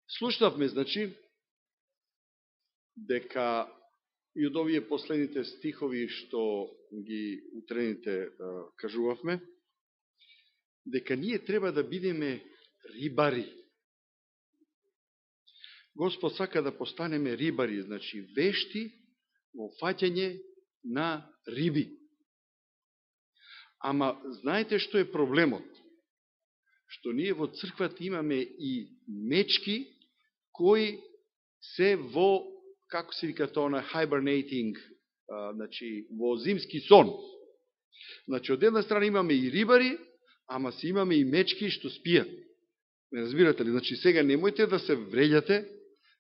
Слушнавме, значи, дека и од овие последните стихови што ги утрените кажувавме, дека ние треба да бидеме рибари. Господ сака да постанеме рибари, значи вешти во фаќање на риби. Ама знаете што е проблемот? Што ние во црквата имаме и мечки кои се во, како се вика тоа, на hibernating, значи во зимски сон. Значи од една страна имаме и рибари, ама си имаме и мечки што спијат. Не разбирате ли? Значи сега немојте да се вреѓате,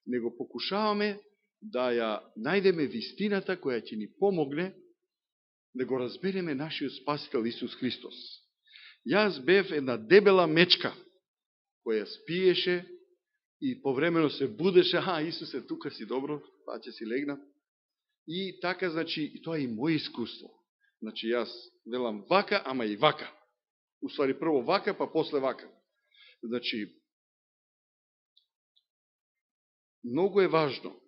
него покушаваме да ја најдеме вистината која ќе ни помогне да го разбереме нашиот Спасител Исус Христос. Јас бев една дебела мечка која спиеше и повремено се будеше, Исусе, тука си добро, па ќе си легна. И така, значи, и тоа е и моје искуство. Значи, јас велам вака, ама и вака. Уствари, прво вака, па после вака. Значи, многу е важно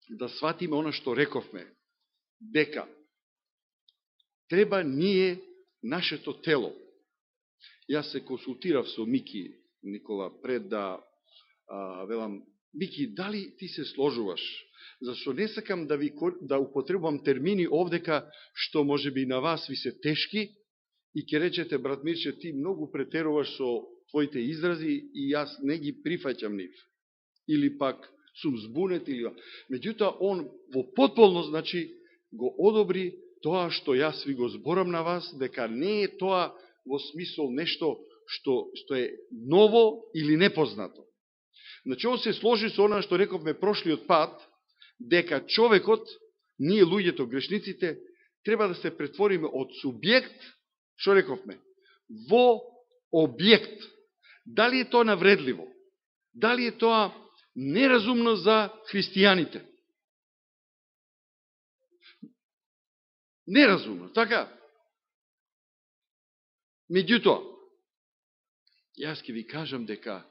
да сватиме оно што рековме, дека треба ние, нашето тело. Јас се консултирав со Мики Никола пред да велам, Мики, дали ти се сложуваш? Зашто не сакам да употребувам термини овдека што може би на вас ви се тешки и ќе речете, брат Мирче, ти многу претеруваш со твоите изрази и јас не ги прифаќам нив. Или пак сум збунет, или... Меѓутоа, он во потполно, значи, го одобри тоа што јас ви го зборам на вас, дека не е тоа во смисол нешто што е ново или непознато. Значи, он се сложи со она што рековме прошлиот пат, дека човекот, ние луѓето, грешниците, треба да се претвориме од субјект, што рековме, во објект. Дали е тоа навредливо? Дали е тоа неразумно за христијаните? Неразумно, така? Меѓутоа, јас ќе ви кажам дека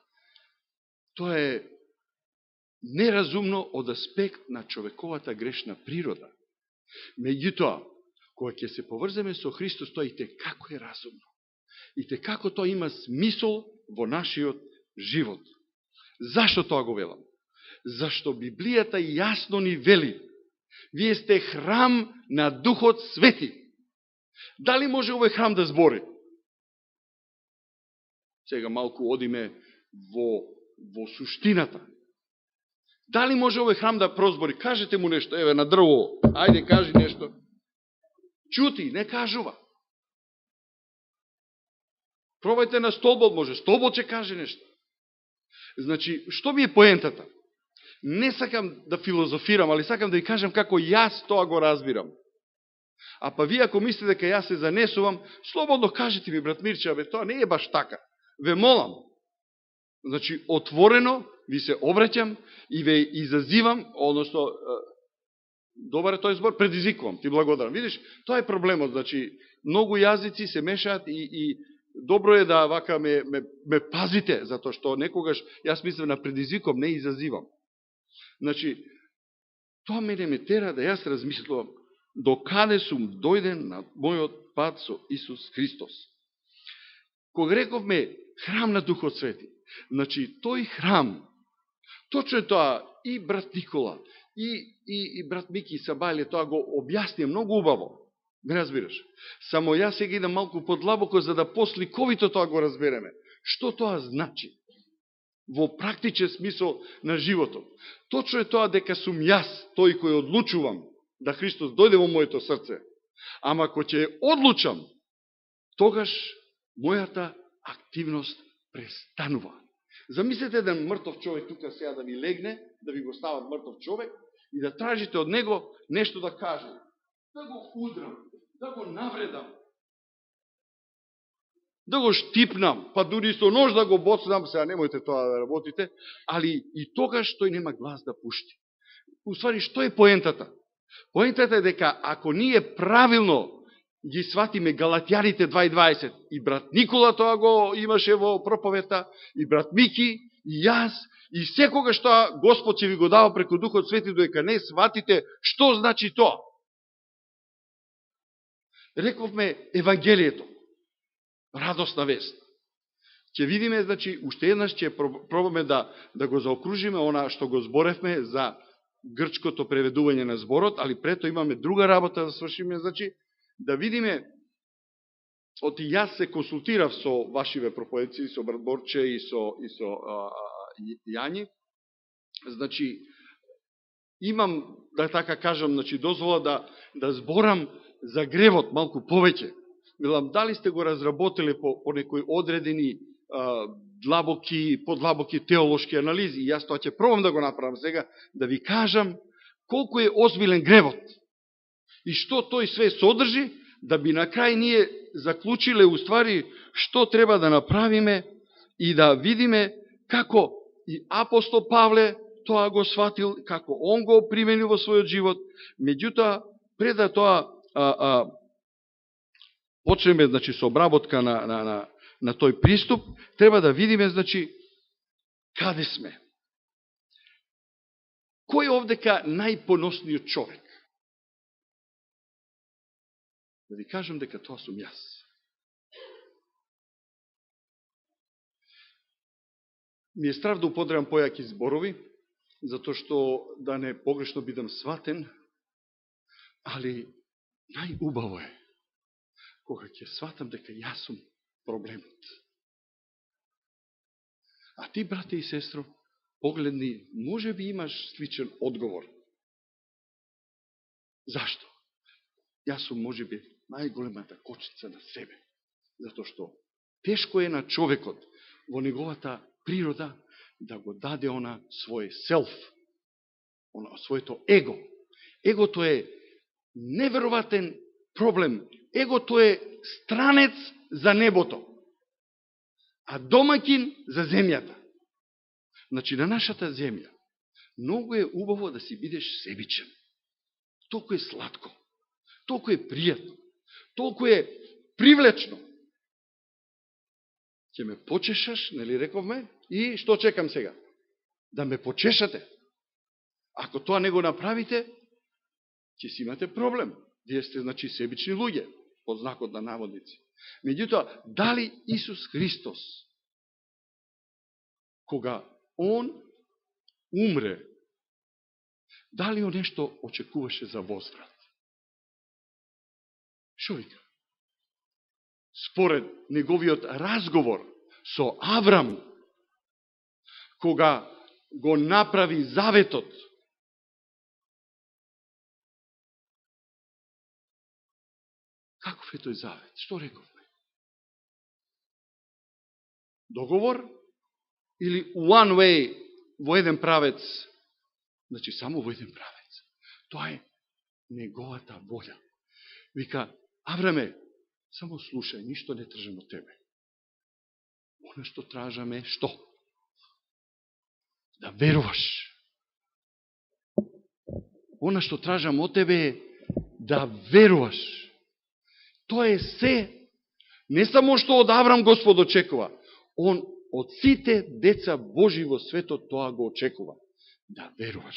тоа е неразумно од аспект на човековата грешна природа. Меѓутоа, кога ќе се поврземе со Христос, тоа и како е разумно. И како тоа има смисол во нашиот живот. Зашто тоа го велам? Зашто Библијата јасно ни вели: вие сте храм на Духот Свети. Дали може овој храм да збори? Сега малку одиме во суштината. Дали може овој храм да прозбори? Кажете му нешто, еве на дрво, ајде кажи нешто. Чути, не кажува. Пробајте на столбот, може столбот ќе каже нешто. Значи, што ми е поентата? Не сакам да филозофирам, али сакам да ви кажам како јас тоа го разбирам. А па вие ако мислите дека јас се занесувам, слободно кажете ми, брат Мирче, бе, тоа не е баш така. Ве молам. Значи, отворено ви се обраќам и ве изазивам, односно, добар е тој збор, предизвикувам, ти благодарам. Видиш, тоа е проблемот, значи, многу јазици се мешаат и добро е да вака ме пазите, затоа што некогаш јас мислам на предизвикувам, не изазивам. Значи, тоа мене ме тера да јас размислувам до каде сум дојден на мојот пат со Исус Христос. Кога рековме храм на Духот Свети, значи тој храм, точно е тоа и брат Никола, и брат Мики Сабајле тоа го објасни многу убаво. Ме разбираш? Само јас сега идам малку подлабоко за да посликовито тоа го разбереме. Што тоа значи? Во практичен смисол на животот. Точно е тоа дека сум јас тој кој одлучувам да Христос дојде во моето срце. Ама ако ќе одлучам, тогаш мојата активност престанува. Замислете еден мртов човек тука сега да ви легне, да ви го стават мртов човек и да тражите од него нешто да каже. Да го удрам, да го навредам, да го штипнам, па дури со нож да го боцнам, сега немојте тоа да работите, али и тогаш тој нема глас да пушти. Уствари, што е поентата? Поентата е дека ако ние правилно ги сватиме Галатјаните 2:20. И брат Никола тоа го имаше во проповета, и брат Мики, и јас, и секогаш тоа Господ ќе ви го дава преку Духот Свети, додека не сватите што значи тоа. Рековме Евангелието, радосна вест. Ќе видиме, значи, уште еднаш ќе пробаме да го заокружиме она што го зборевме за грчкото преведување на зборот, али прето имаме друга работа да свршиме, значи, да видиме, оти јас се консултирав со вашиве проповедци, со брат Борче и со Јањи, значи, имам, да така кажам, значи, дозвола да зборам за гревот малку повеќе. Милам, дали сте го разработили по некои одредени подлабоки теолошки анализи, и јас тоа ќе пробам да го направам сега, да ви кажам колку е озбилен гревот и што тој све содржи, да би на крај ние заклучиле уствари што треба да направиме и да видиме како и апостол Павле тоа го сватил, како он го применил во својот живот. Меѓутоа, пред да тоа почнеме, значи, со обработка на тој приступ, треба да видиме, значи, каде сме. Кој е овдека најпоносниот човек? Да ви кажам дека тоа сум јас. Ми е страв да употребам појаки зборови, затоа што да не погрешно бидам сватен, али најубаво е кога ќе сватам дека јас сум проблемот. А ти, брате и сестро, погледни, може би имаш сличен одговор. Зашто? Јас сум, може би, најголемата кочница на себе. Затоа што тешко е на човекот во неговата природа да го даде она свој селф, она своето его. Егото е неверојатен проблем. Егото е странец за небото, а домаќин за земјата. Значи, на нашата земја многу е убаво да си бидеш себичен. Толку е сладко, толку е пријатно, толку е привлечно. Ќе ме почешаш, нели рековме, и што чекам сега? Да ме почешате. Ако тоа не го направите, ќе си имате проблем. Вие сте, значи, себични луѓе, под знакот на наводници. Меѓутоа, дали Исус Христос, кога Он умре, дали Он нешто очекуваше за возврат? Шо вика? Според неговиот разговор со Аврам, кога го направи заветот, каков е тој завет? Што рековме? Договор или one way, во еден правец? Значи, само во еден правец. Тоа е неговата волја. Вика, Авраме, само слушај, ништо не тражам од тебе. Оно што тражаме, што? Да веруваш. Оно што тражам од тебе е да веруваш. Тоа е се, не само што од Аврам Господ очекува, он од сите деца Божи во светот тоа го очекува. Да веруваш.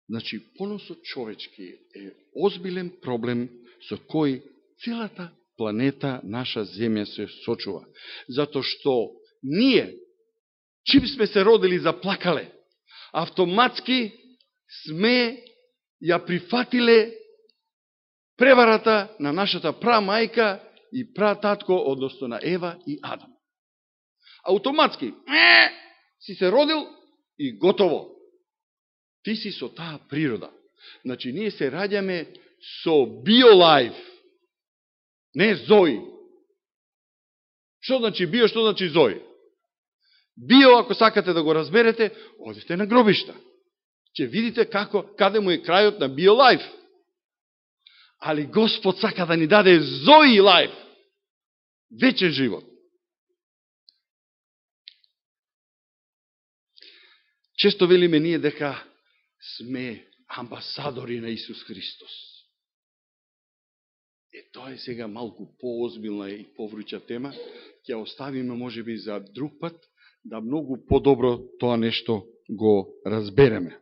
Значи, поносот човечки е озбилен проблем со кој целата планета, наша земја се сочува. Зато што ние, чим сме се родили заплакале, автоматски сме ја прифатиле преварата на нашата прамајка и прататко, односно на Ева и Адам. Автоматски си се родил и готово. Ти си со таа природа. Значи, ние се раѓаме со биолайф, не зои. Што значи био, што значи зои? Био, ако сакате да го разберете, одите на гробишта. Ќе видите каде му е крајот на биолайф. Али Господ сака да ни даде зои лайф, вечен живот. Често велиме ние дека сме амбасадори на Исус Христос. Тоа е сега малку поозбилна и повруча тема. Ќе оставиме можеби за друг пат, да многу подобро тоа нешто го разбереме.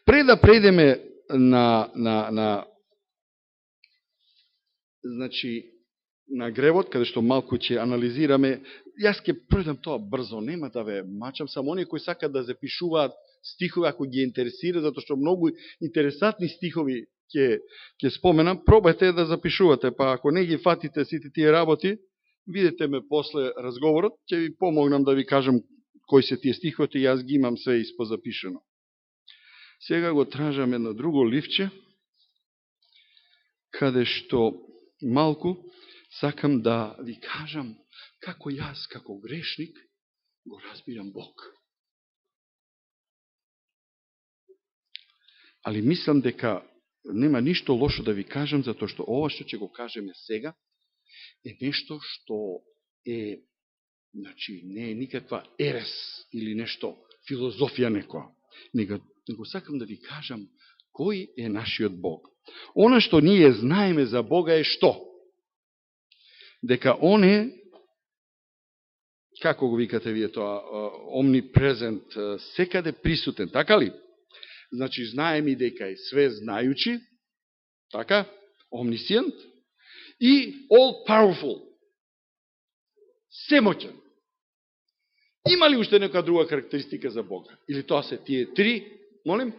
Пред да предеме на гревот, каде што малку ќе анализираме, јас ќе пройдам тоа брзо, нема да ве мачам, само оние кои сакат да запишуваат стихови, ако ги интересира, затоа што многу интересантни стихови ќе споменам, пробајте да запишувате, па ако не ги фатите сите тие работи, видете ме после разговорот, ќе ви помогнам да ви кажам кои се тие стихови, и јас ги имам све испозапишено. Сега го тражам едно друго ливче, каде што малку сакам да ви кажам како јас, како грешник, го разбирам Бог. Али мислам дека нема ништо лошо да ви кажам, затоа што ова што ќе го кажеме сега е нешто што е, не е никаква ерес или нешто филозофија некоја. Него сакам да ви кажам кој е нашиот Бог. Она што ние знаеме за Бога е што? Дека Он е, како го викате вие тоа, omnipresent, секаде присутен, така ли? Значи, знаеме дека е све знаючи, така, omniscient, и all powerful, семоќен. Има ли уште нека друга карактеристика за Бога? Или тоа се тие три? Молим?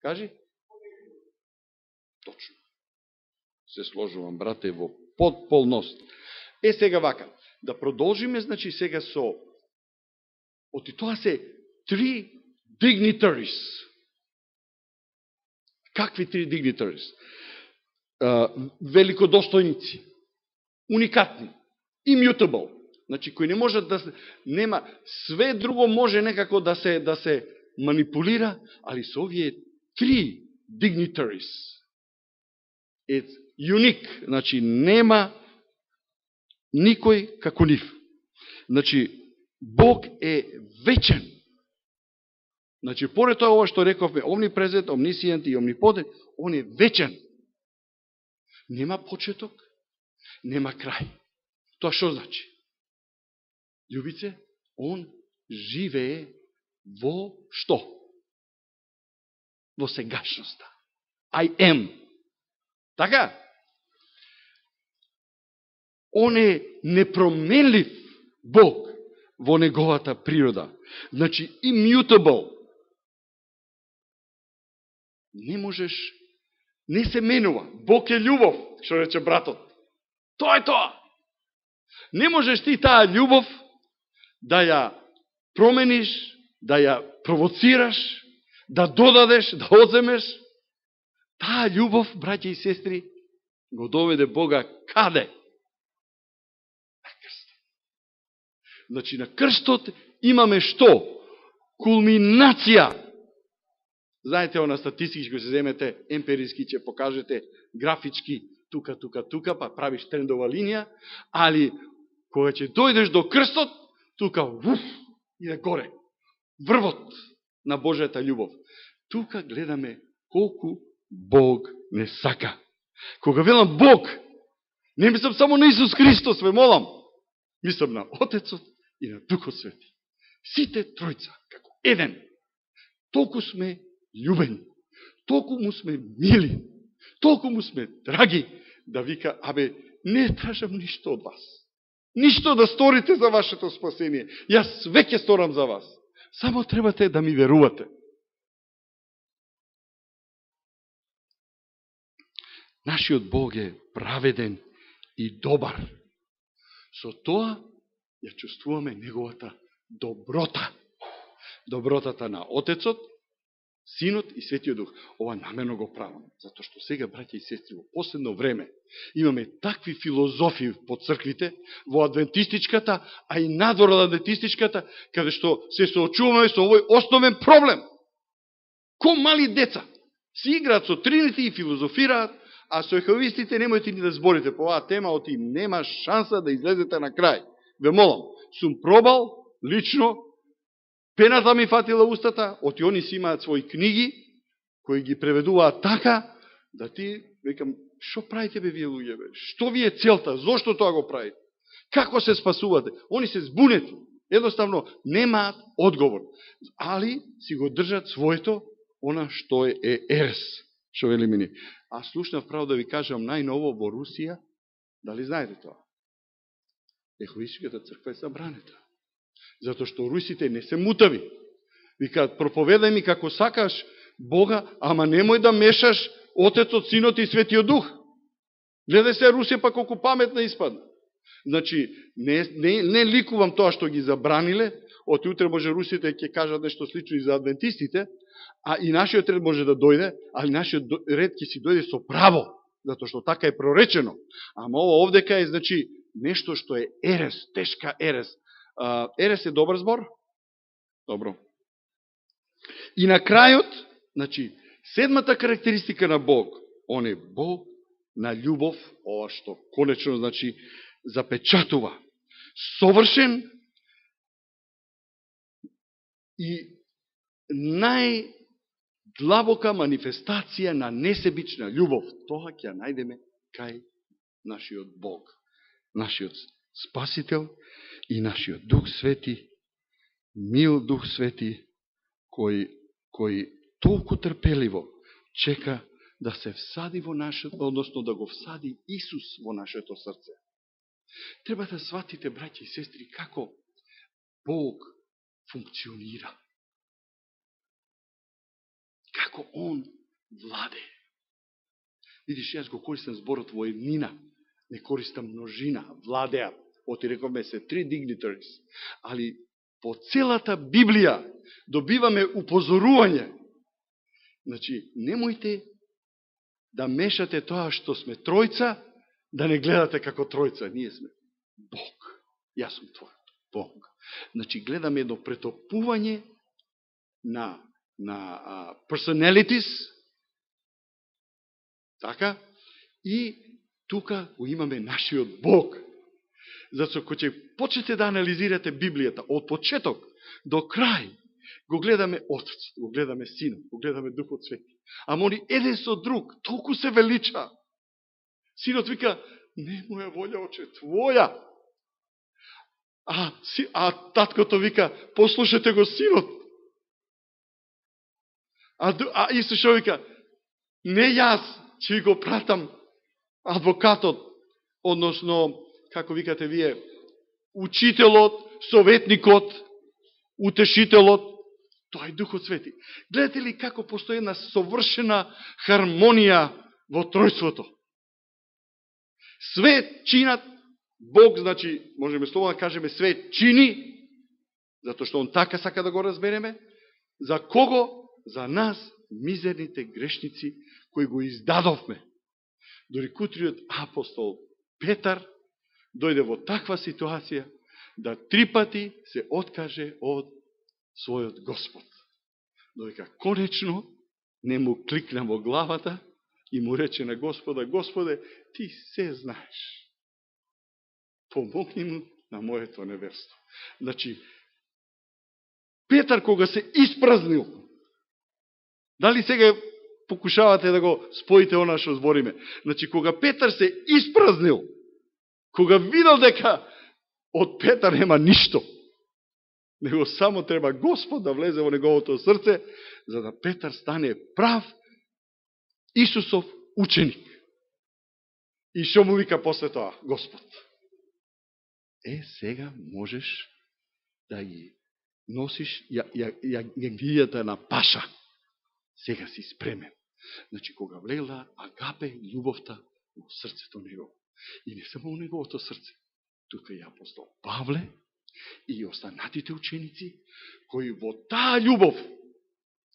Кажи? Точно. Се сложувам, брате, во потполност. Сега вака, да продолжиме, значи, сега со... Оти тоа се три dignitaries. Какви три dignitaries? Великодостојници, уникатни, immutable, значи кои не можат да нема, све друго може некако да се манипулира, али со овие три dignitaries. It's unique, значи нема никој како нив. Значи Бог е вечен. Значи поред тоа ова што рековме, omnipresent, omniscient и omnipotent, Он е вечен. Нема почеток, нема крај. Тоа што значи? Љубице, Он живее во што? Во сегашноста. I am. Така? Он е непроменлив Бог во неговата природа. Значи, immutable. Не можеш, не се менува. Бог е љубов, што рече братот. Тоа е тоа. Не можеш ти таа љубов да ја промениш, да ја провоцираш, да додадеш, да одземеш. Таа љубов, браќа и сестри, го доведе Бога каде? На крстот. Значи, на крстот имаме што? Кулминација. Знаете, она статистички, се земете емпириски, ќе покажете графички тука, па правиш трендова линија, али кога ќе дојдеш до крстот, тука, иде горе, врвот на Божјата љубов. Тука гледаме колку Бог не сака. Кога велам Бог, не мислам само на Исус Христос, ве молам. Мислам на Отецот и на Духот Свети. Сите тројца, како еден. Толку сме љубени, толку му сме мили, толку му сме драги, да вика, не тражам ништо од вас. Ништо да сторите за вашето спасение. Јас све ќе сторам за вас. Само требате да ми верувате. Нашиот Бог е праведен и добар. Со тоа ја чувствуваме неговата доброта. Добротата на Отецот, Синот и Светиот Дух. Ова намерно го правам, затоа што сега, браќа и сестри, во последно време имаме такви филозофии по црквите, во адвентистичката, а и надвор од адвентистичката, каде што се соочуваме со овој основен проблем. Ко мали деца си играат со трините и филозофираат, а со еховистите немојте ни да зборите по оваа тема, оти нема шанса да излезете на крај. Ве молам, сум пробал, лично, пената ми фатила устата, оти они си имаат своји книги, кои ги преведуваат така, да ти, викам, што правите бе вие луѓе бе? Што ви е целта? Зошто тоа го правите? Како се спасувате? Они се збунети. Едноставно, немаат одговор. Али си го држат своето, она што е ерес. Што вели мини. А слушнав право да ви кажам, најново во Русија, дали знаете тоа? Еховистичката црква е забранета. Зато што русите не се мутави. Викаат, проповедај ми како сакаш Бога, ама немој да мешаш Отецот, Синот и Светиот Дух. Гледај се Русија па колку паметна испадна. Значи, не ликувам тоа што ги забраниле, од утре може русите ќе кажат нешто слично и за адвентистите, а и нашиот ред може да дојде, али нашиот ред ќе си дојде со право, затоа што така е проречено. Ама ова овдека е, значи, нешто што е ерес, тешка ерес. Ерес е добар збор? Добро. И на крајот, значи, седмата карактеристика на Бог, он е Бог на љубов, ова што конечно, значи, запечатува. Совршен и најдлабока манифестација на несебична љубов. Тоа ќе најдеме кај нашиот Бог, нашиот Спасител и нашиот Дух Свети, мил Дух Свети, кој толку трпеливо чека да се всади во нашето, односно да го всади Исус во нашето срце. Треба да сватите, браќи и сестри, како Бог функционира. Како Он владе. Видиш, јас го користам зборот во еднина, не користам множина, владеат. Оти рековме се 3 dignitaries. Али по целата Библија добиваме упозорување. Значи, немојте да мешате тоа што сме тројца, да не гледате како тројца. Ние сме Бог. Јас сум твојот Бог. Значи, гледаме едно претопување на personalities, така, и тука го имаме нашиот Бог. Зато кога ќе почнете да анализирате Библијата од почеток до крај, го гледаме Отецот, го гледаме Синот, го гледаме Духот Свети. Ама они еден со друг толку се велича. Синот вика, не моја волја, Оче, твоја. А таткото вика, послушате го Синот. А Исус шо вика, не јас ќе го пратам адвокатот, односно, како викате вие, учителот, советникот, утешителот, тоа е Духот Свети. Гледате ли како постои една совршена хармонија во тројството? Све чинат, Бог, значи, можеме слободно да кажеме, све чини, затоа што Он така сака да го разбереме, за кого? За нас, мизерните грешници, кои го издадовме. Дори кутриот апостол Петар дојде во таква ситуација да 3 пати се откаже од својот Господ. Додека конечно не му кликна во главата и му рече на Господа, Господе, ти се знаеш. Помогни му на моето неверство. Значи, Петар кога се испразнил, дали сега покушавате да го споите она што збориме? Значи, кога Петар се испразнил, кога видел дека од Петар нема ништо, него само треба Господ да влезе во неговото срце, за да Петар стане прав Исусов ученик. И што му вика после тоа? Господ. Сега можеш да ги носиш јагнијата на паша. Сега си спремен. Значи, кога влегла агапе, љубовта во срцето негово. И не само во неговото срце. Тука и апостол Павле и останатите ученици, кои во таа љубов,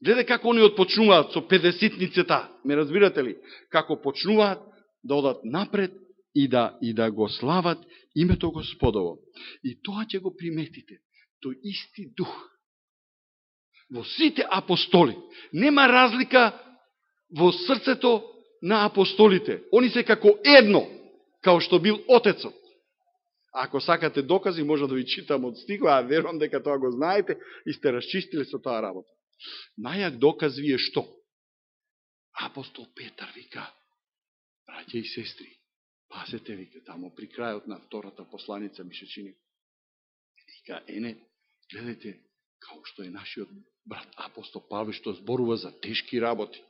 гледај како они отпочнуваат со 50-ницата, ме разбирате ли? Како почнуваат да одат напред и да го слават името Господово. И тоа ќе го приметите. Тој исти дух во сите апостоли. Нема разлика во срцето на апостолите. Они се како едно, као што бил Отецот. Ако сакате докази, може да ви читам од стихот, а верувам дека тоа го знаете и сте расчистили со таа работа. Најак доказ ви е што? апостол Петар вика, браќа и сестри, пасете, вика, тамо при крајот на втората посланица ми се чини. Вика, гледайте, као што е нашиот брат апостол Павле, што зборува за тешки работи.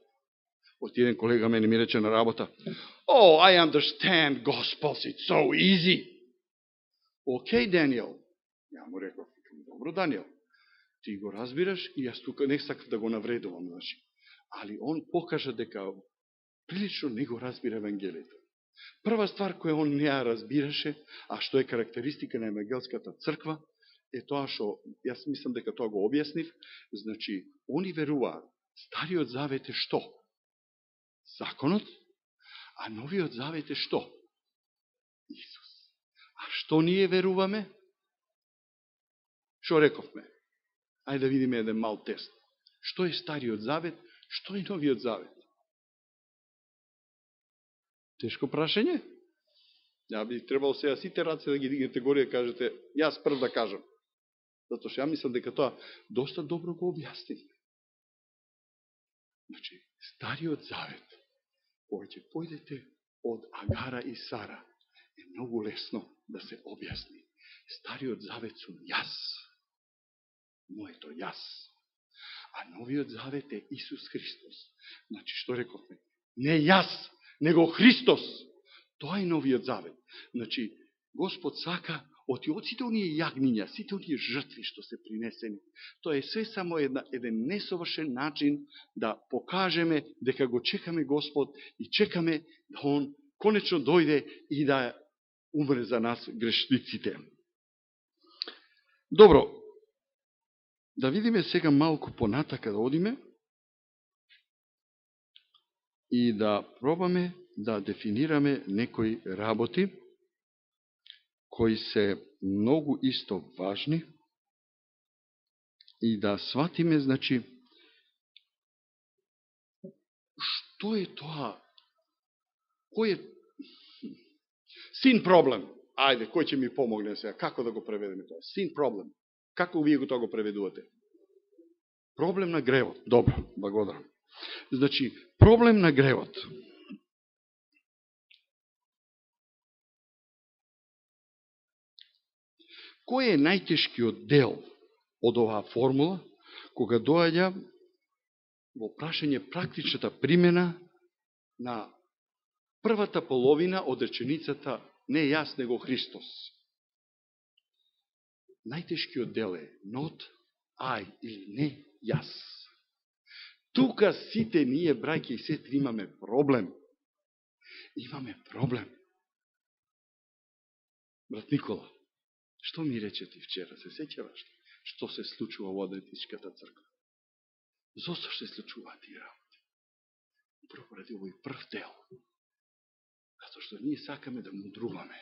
Од еден колега мене ми рече на работа, "Oh, I understand gospels, it's so easy." Окей, Даниел. Ја му реков, добро, Даниел, ти го разбираш и јас тука не сакам да го навредувам, значи. Али он покажа дека прилично не го разбира Евангелието. Прва ствар која он не ја разбираше, а што е карактеристика на евангелската црква, е тоа што, јас мислам дека тоа го објаснив, значи, они веруваат, Стариот завет е што? Законот, а Новиот завет е што? Исус. А што ние веруваме? Што рековме? Ајде да видиме еден мал тест. Што е Стариот завет, што е Новиот завет? Тешко прашање? Ја би требало сега сите раце да ги дигнете горе и кажете, јас прв да кажам. Затоа што ја мислам дека тоа доста добро го објасни. Значи, Стариот завет, кога ќе појдете од Агара и Сара, е многу лесно да се објасни. Стариот завет сум јас. Моето јас. А Новиот завет е Исус Христос. Значи, што рековме? Не јас, него Христос. Тоа е Новиот завет. Значи, Господ сака од сите оние јагниња, сите оние жртви што се принесени, тоа е све само еден несовршен начин да покажеме дека го чекаме Господ и чекаме да Он конечно дојде и да умре за нас грешниците. Добро, да видиме сега малку понатака да одиме и да пробаме да дефинираме некои работи кои се многу исто важни и да сватиме, значи, што е тоа? Кој е sin problem? Ајде, кој ќе ми помогне сега? Како да го преведеме тоа? Sin problem. Како вие го тоа го преведувате? Проблем на гревот. Добро, благодарам. Значи, проблем на гревот. Кој е најтешкиот дел од оваа формула, кога доаѓа во прашање практичната примена на првата половина од реченицата не јас, него Христос? Најтешкиот дел е not I или не јас. Тука сите ние, браќа и сестри, имаме проблем. Имаме проблем. Брат Никола, што ми рече ти вчера? Се сеќаваш? Што се случува во Адвентистичката црква? Зошто се случуваат тие работи? Управо ради овој прв дел. Зато што ние сакаме да мудруваме.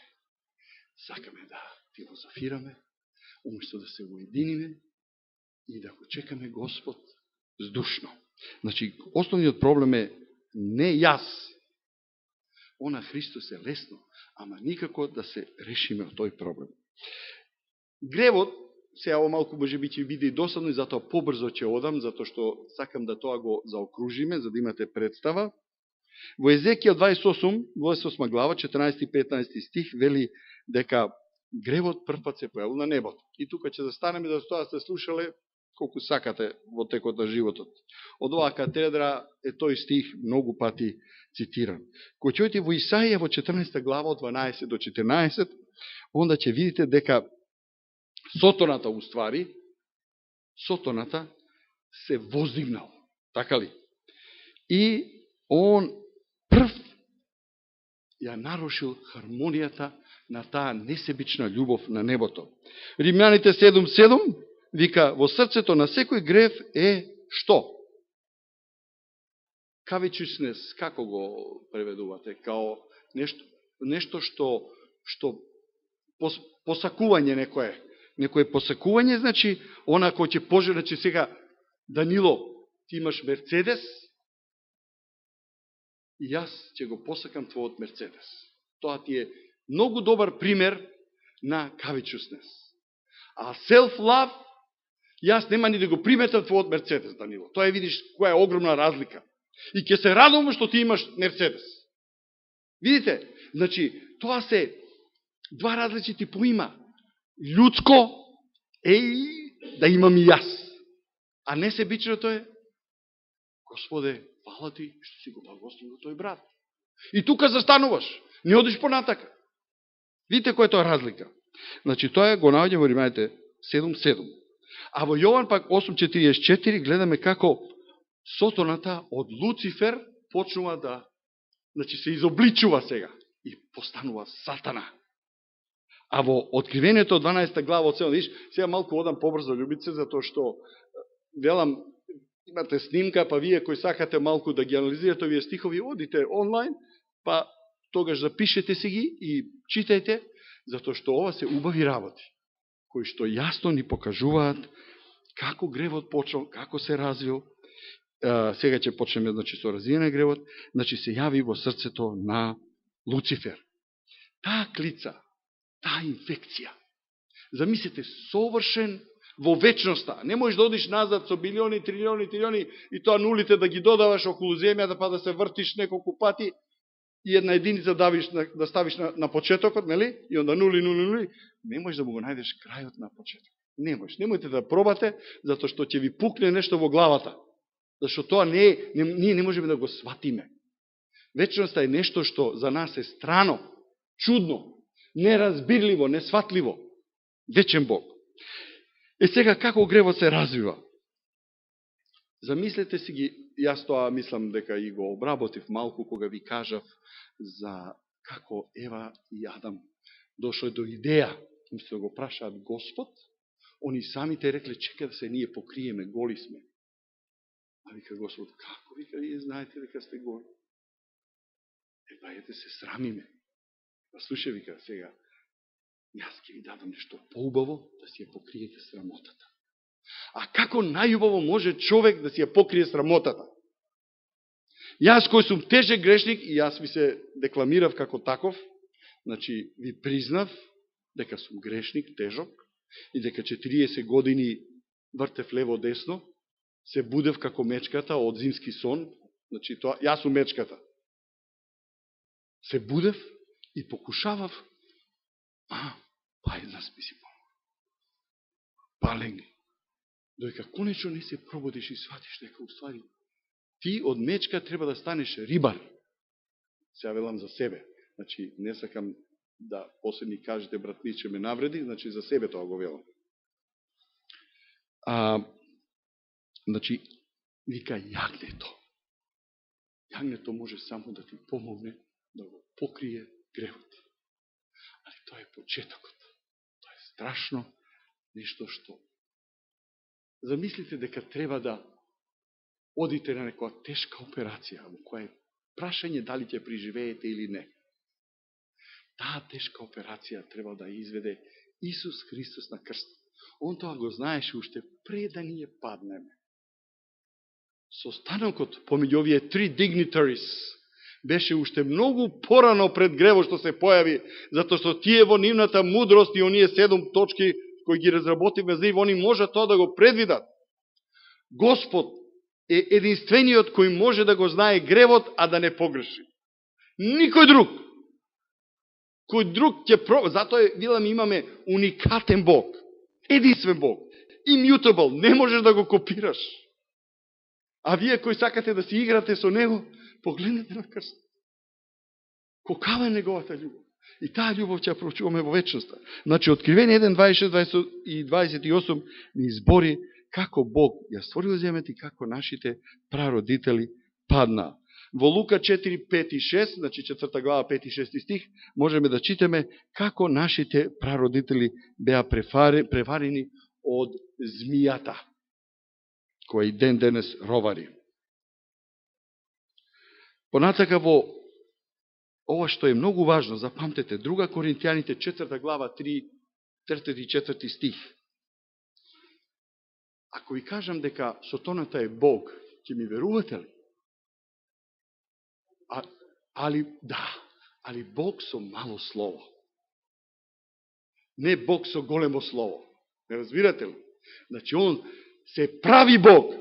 Сакаме да филозофираме, уместо да се уединиме и да го чекаме Господ здушно. Значи, основниот проблем е не јас. Она Христос е лесно, ама никако да се решиме од тој проблем. Гревот, сега ово малку може би ќе биде и досадно и затоа побрзо ќе одам, затоа што сакам да тоа го заокружиме, за да имате представа. Во Езекијал 28 глава, 14 и 15 стих, вели дека гревот првпат се појавил на небото. И тука ќе застанеме да тоа сте слушале колку сакате во текот на животот. Од оваа катедра е тој стих многу пати цитиран. Кога ќе во Исаија во 14 глава од 12 до 14, онда ќе видите дека Сотоната уствари, Сотоната се воздигнал, така ли? И он прв ја нарушил хармонијата на таа несебична љубов на небото. Римјаните 7:7 вика, во срцето на секој грев е што? Covetousness, како го преведувате? Као нешто што посакување некое посакување, значи, она кој ќе пожеле, че сега, Данило, ти имаш Мерцедес, и јас ќе го посакам твојот Мерцедес. Тоа ти е многу добар пример на covetousness. А self-love, јас нема ни да го приметам твојот Мерцедес, Данило. Тоа е, видиш, која е огромна разлика. И ќе се радувам што ти имаш Мерцедес. Видите, значи, тоа се два различити поима. Ljudско, да имам и јас. А не себичното е, Господе, фала ти, што си го благословил тој брат. И тука застануваш, не одиш понатака. Видите која тоа разлика. Значи, тоа го наоѓа во Римјаните 7:7. А во Јован пак 8:44 гледаме како Сотоната од Луцифер почнува да, значи се изобличува сега и постанува Сатана. А во Откривението 12 глава од 7, видиш, сега малку одам побрзо, љубице, затоа што велам, имате снимка, па вие кои сакате малку да ги анализирате овие стихови, одите онлайн, па тогаш запишете си ги и читајте, затоа што ова се убави работи, кои што јасно ни покажуваат како гревот почнал, како се развил. Сега ќе почнеме, значи, со развијане гревот, значи се јави во срцето на Луцифер. Таа клица, таа инфекција, замислите, совршен во вечноста. Не можеш да одиш назад со билиони, трилиони и тоа нулите да ги додаваш околу земјата, па да се вртиш неколку пати и една единица да ставиш на почетокот, нели? И онда нули. Не можеш да му го најдеш крајот на почетокот. Не можеш. Немојте да пробате, затоа што ќе ви пукне нешто во главата. Зашто тоа ние не можеме да го сватиме. Вечноста е нешто што за нас е страно, чудно, неразбирливо, несватливо. Вечен Бог. Сега како гревот се развива? Замислете си ги, јас тоа мислам дека и го обработив малку кога ви кажав за како Ева и Адам дошле до идеја, мислам го прашаат Господ, они самите рекле, чека да се ние покриеме, голи сме. А вика Господ, како? Вика, вие знаете дека сте голи. Ете се срамиме. Па слушај, вика, сега, јас ќе ви дадам нешто поубаво, да си ја покриете срамотата. А како најубаво може човек да си ја покрие срамотата? Јас кој сум тежек грешник, и јас ви се декламирав како таков, значи ви признав дека сум грешник, тежок, и дека 40 години вртев лево-десно, се будев како мечката од зимски сон, значи тоа, јас сум мечката. Се будев и покушавав, па една списи палени. Дојка конечно не се пробудиш и сватиш дека уствари ти од мечка треба да станеш рибар. Се велам за себе. Значи, не сакам да после ми кажете брат Миче ме навреди, значи за себе тоа го велам. Значи, вика јагнето. Јагнето може само да ти помогне да го покрие гревот. Али тоа е почетокот. Тоа е страшно нешто што замислите дека треба да одите на некоја тешка операција, во која е прашање дали ќе преживеете или не. Таа тешка операција треба да изведе Исус Христос на крст. Он тоа го знаеше уште пред да ние паднеме. Состанокот помеѓу овие три dignitaries беше уште многу порано пред гревот што се појави, затоа што тие во нивната мудрост и оние 7 точки кои ги разработивме за нив, они можат тоа да го предвидат. Господ е единствениот кој може да го знае гревот, а да не погреши. Никој друг. Кој друг ќе проба, затоа видам имаме уникатен Бог, единствен Бог, immutable, не можеш да го копираш. А вие кои сакате да си играте со Него, погледнете на крст. Колкава е Неговата љубов. И таа љубов ќе проучуваме во вечноста. Значи, Откривение 1, 26 и 28 ни избори како Бог ја створил земјата и како нашите прародители паднаа. Во Лука 4, 5 и 6, значи 4 глава, 5 и 6 стих, можеме да читаме како нашите прародители беа преварени од змијата, која и ден денес ровари. Понатака во ова што е многу важно, запамтете, 2 Коринтијаните 4 глава 3 и 4 стих. Ако ви кажам дека Сотоната е Бог, ќе ми верувате ли? Али Бог со мало слово. Не Бог со големо слово. Не разбирате ли? Значи, он се прави Бог,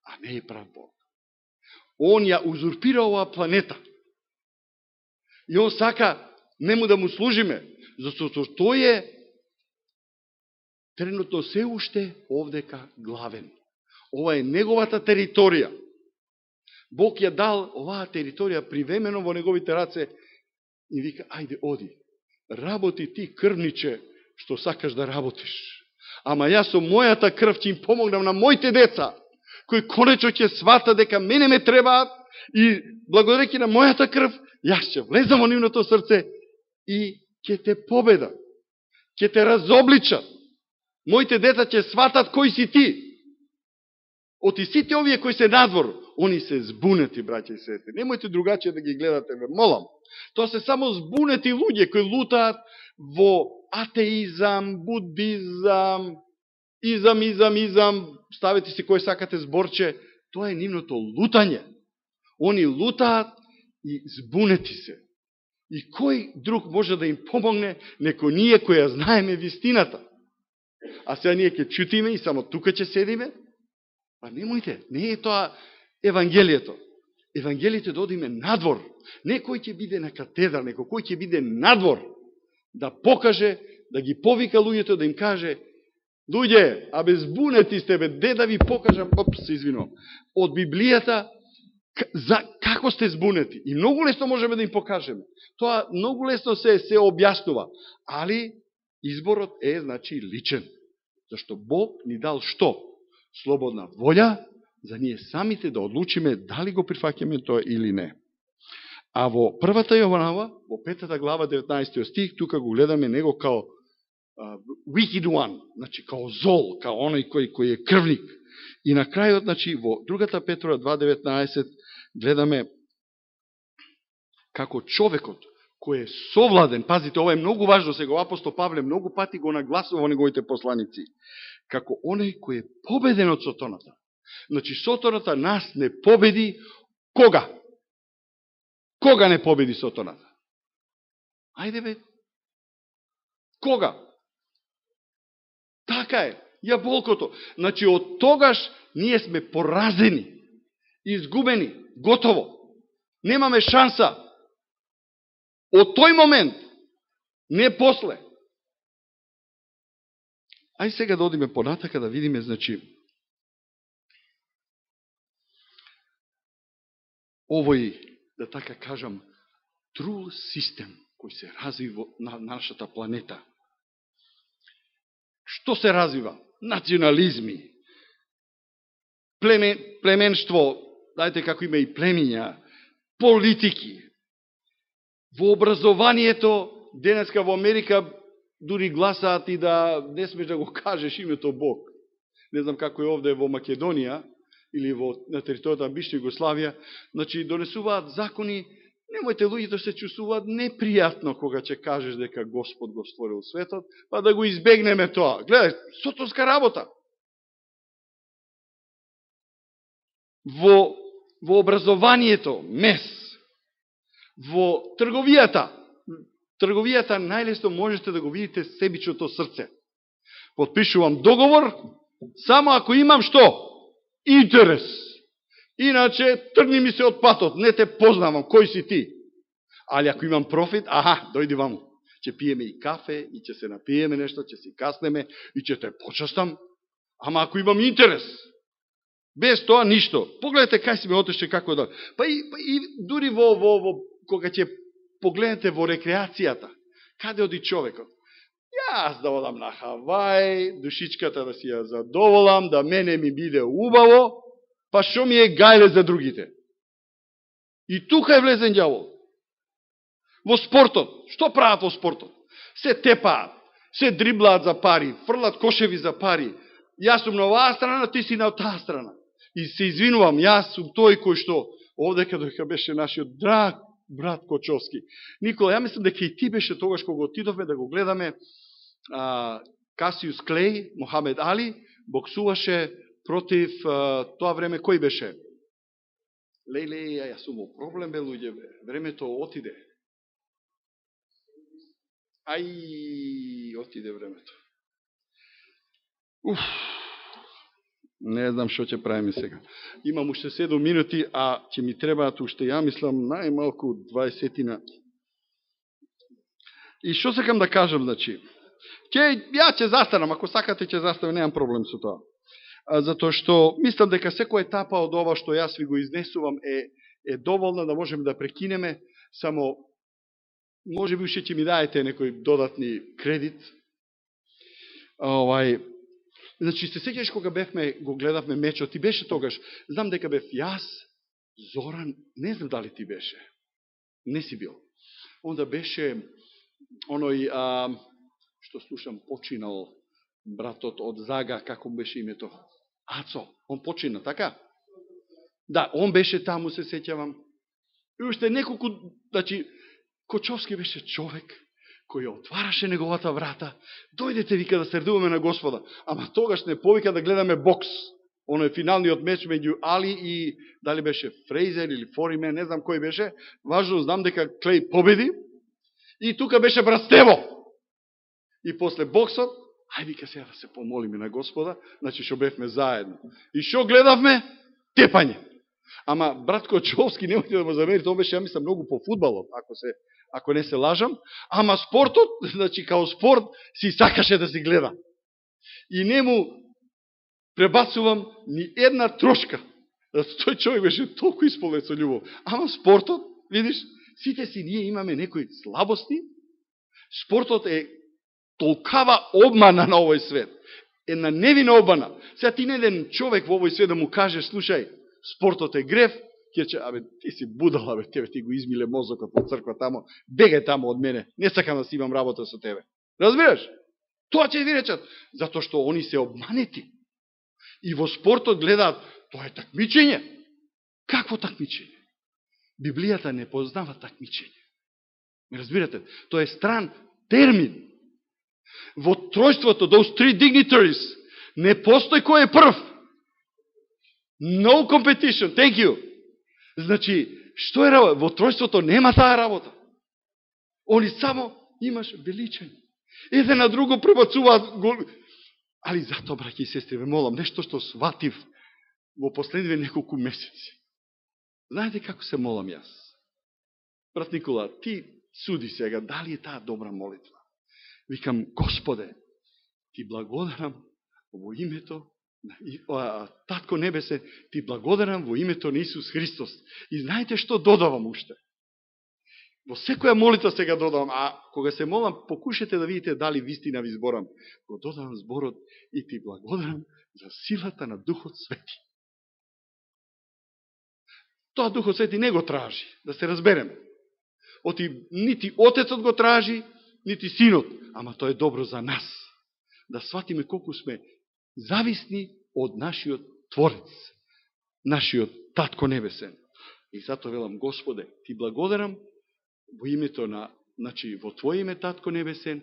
а не е прав Бог. Он ја узурпира оваа планета. И он сака нему да му служиме, зашто тој е тренутно се уште овдека главен. Ова е неговата територија. Бог ја дал оваа територија привремено во неговите раце и вика, ајде, оди, работи ти, крвниче, што сакаш да работиш. Ама јас со мојата крв ќе им помогнам на моите деца, кои конечно ќе свата дека мене ме требаат и благодарејќи на мојата крв, јас ќе влезам во нивното срце и ќе те победа, ќе те разобличат. Моите деца ќе сватат кои си ти. Оти сите овие кои се надвор, они се збунети, браќа и сестри. Немојте другаче да ги гледате, ве молам. Тоа се само збунети луѓе кои лутаат во атеизам, будизам, изам, ставете си кој сакате зборче, тоа е нивното лутање. Они лутаат и збунети се. И кој друг може да им помогне, неко ние кои ја знаеме вистината. А сега ние ќе чутиме и само тука ќе седиме? Па немојте, не е тоа Евангелието. Евангелието да одиме надвор. Не кој ќе биде на катедра, неко кој ќе биде надвор, да покаже, да ги повика луѓето, да им каже, луѓе, абе збунети сте, бе, де да ви покажам, се извинувам, од Библијата, за како сте збунети. И многу лесно можеме да им покажеме. Тоа многу лесно се објаснува. Али изборот е, значи, личен. Зашто Бог ни дал што? Слободна волја, за ние самите да одлучиме дали го прифаќаме тоа или не. А во првата Јованова, во 5 глава, 19 стих, тука го гледаме него као wicked one, значи као зол, као оној кој е крвник. И на крајот, значи, во другата Петрова 2.19, гледаме како човекот кој е совладен, пазите, ова е многу важно, сега апостол Павле многу пати го нагласува во неговите посланици, како оној кој е победен од сотоната. Значи, сотоната нас не победи кога? Кога не победи сотоната? Ајде бе, кога? Така е, јаболкото. Значи, од тогаш ние сме поразени, изгубени, готово. Немаме шанса. Од тој момент, не после. Ај сега да одиме понатака да видиме, значи, овој, да така кажам, трул систем кој се развива на нашата планета. Што се развива? Национализми, племенство, дајте како има и племиња, политики. Во образованието, денеска во Америка, дури гласаат и да не смеш да го кажеш името Бог. Не знам како е овде во Македонија, или на територијата на бивша Југославија, значи донесуваат закони, немојте луѓето се чувствуваат непријатно кога ќе кажеш дека Господ го створил светот, па да го избегнеме тоа. Гледај, сотонска работа. Во образованието, мес. Во трговијата најлесно можете да го видите себичното срце. Подпишувам договор, само ако имам што? Интерес. Иначе, тргни ми се од патот, не те познавам, кој си ти? Али ако имам профит, дојди ваму. Ќе пиеме и кафе, и ќе се напиеме нешто, ќе си каснеме, и ќе те почастам. Ама ако имам интерес, без тоа ништо. Погледате кај си ме отеше, како да... Па и дури кога ќе погледнете во рекреацијата, каде оди човекот? Јас да одам на Хавај, душичката да си ја задоволам, да мене ми биде убаво, па шо ми е гајле за другите? И тука е влезен ѓавол. Во спортот, што прават во спортот? Се тепаат, се дриблаат за пари, фрлат кошеви за пари. Јас сум на оваа страна, ти си на таа страна. И се извинувам, јас сум тој кој што овде кога беше нашиот драг брат Кочовски. Никола, ја мислам дека и ти беше тогаш кога отидовме да го гледаме Касиус Клей, Мохамед Али, боксуваше против тоа време, кој беше? Леле, јас сум во проблем, бе, луѓе, бе. Времето отиде. Отиде времето. Не знам што ќе правиме сега. Имам уште 7 минути, а ќе ми требаат уште, ја мислам, најмалку 20-тина. И што сакам да кажам, значи? Ја ќе застанам, ако сакате ќе застанам, немам проблем со тоа. Затоа што мислам дека секоја етапа од ова што јас ви го изнесувам е доволна да можеме да прекинеме, само може би уште ќе ми даете некој додатни кредит. Значи, се сеќаш кога го гледавме мечот, ти беше тогаш, знам дека бев јас, Зоран, не знам дали ти беше, не си бил. Онда беше оној, што слушам, починал братот од Зага, како беше името? Ацо, он почина, така? Да, он беше таму, се сеќавам. И уште неколку, значи, Кочовски беше човек кој отвараше неговата врата, дојдете, вика, да средуваме на Господа. Ама тогаш не повика да гледаме бокс. Оно е финалниот меч меѓу Али и дали беше Фрейзер или Фориме, не знам кој беше. Важно знам дека Клей победи. И тука беше брат Стево. И после боксот, ај вика сега да се помолиме на Господа, значи што бевме заедно. И што гледавме? Тепање. Ама брат Кочовски, немојте да му замерите, он беше, ја мислам, многу по фудбалот, ако не се лажам, ама спортот, значи као спорт, си сакаше да си гледа. И не му пребацувам ни една трошка. Тој човек беше толку исполнет со љубов. Ама спортот, видиш, сите си ние имаме некои слабости. Спортот е толкава обмана на овој свет. Една невина обмана. Сега ти не еден човек во овој свет да му кажеш, слушај, спортот е грев, ќе че, ти си будала, тебе ти го измиле мозокот од црква тамо, бегај тамо од мене, не сакам да си имам работа со тебе. Разбираш? Тоа ќе ви речат, затоа што они се обманети. И во спортот гледаат, тоа е такмичење. Какво такмичење? Библијата не познава такмичење. Ме разбирате? Тоа е стран термин. Во тројството, those three dignitaries, не постои кој е прв. No competition, thank you. Значи, што е работа? Во тројството нема таа работа. Они само имаш величање. Еден на друго пребацуваат гол. Али затоа, браќи и сестри, ве молам, нешто што сватив во последниве неколку месеци. Знаете како се молам јас? Брат Никола, ти суди сега, дали е таа добра молитва? Викам, Господе, ти благодарам во името Татко Небесе, ти благодарам во името на Исус Христос. И знаете што додавам уште? Во секоја молитва сега додавам, а кога се молам, покушате да видите дали вистина ви зборам. Го додавам зборот и ти благодарам за силата на Духот Свети. Тоа Духот Свети не го тражи, да се разбереме. Нити Отецот го тражи, нити Синот, ама тоа е добро за нас. Да сватиме колку сме зависни од нашиот Творец, нашиот Татко Небесен. И затоа велам, Господе, ти благодарам во името на, значи, во Твое име, Татко Небесен,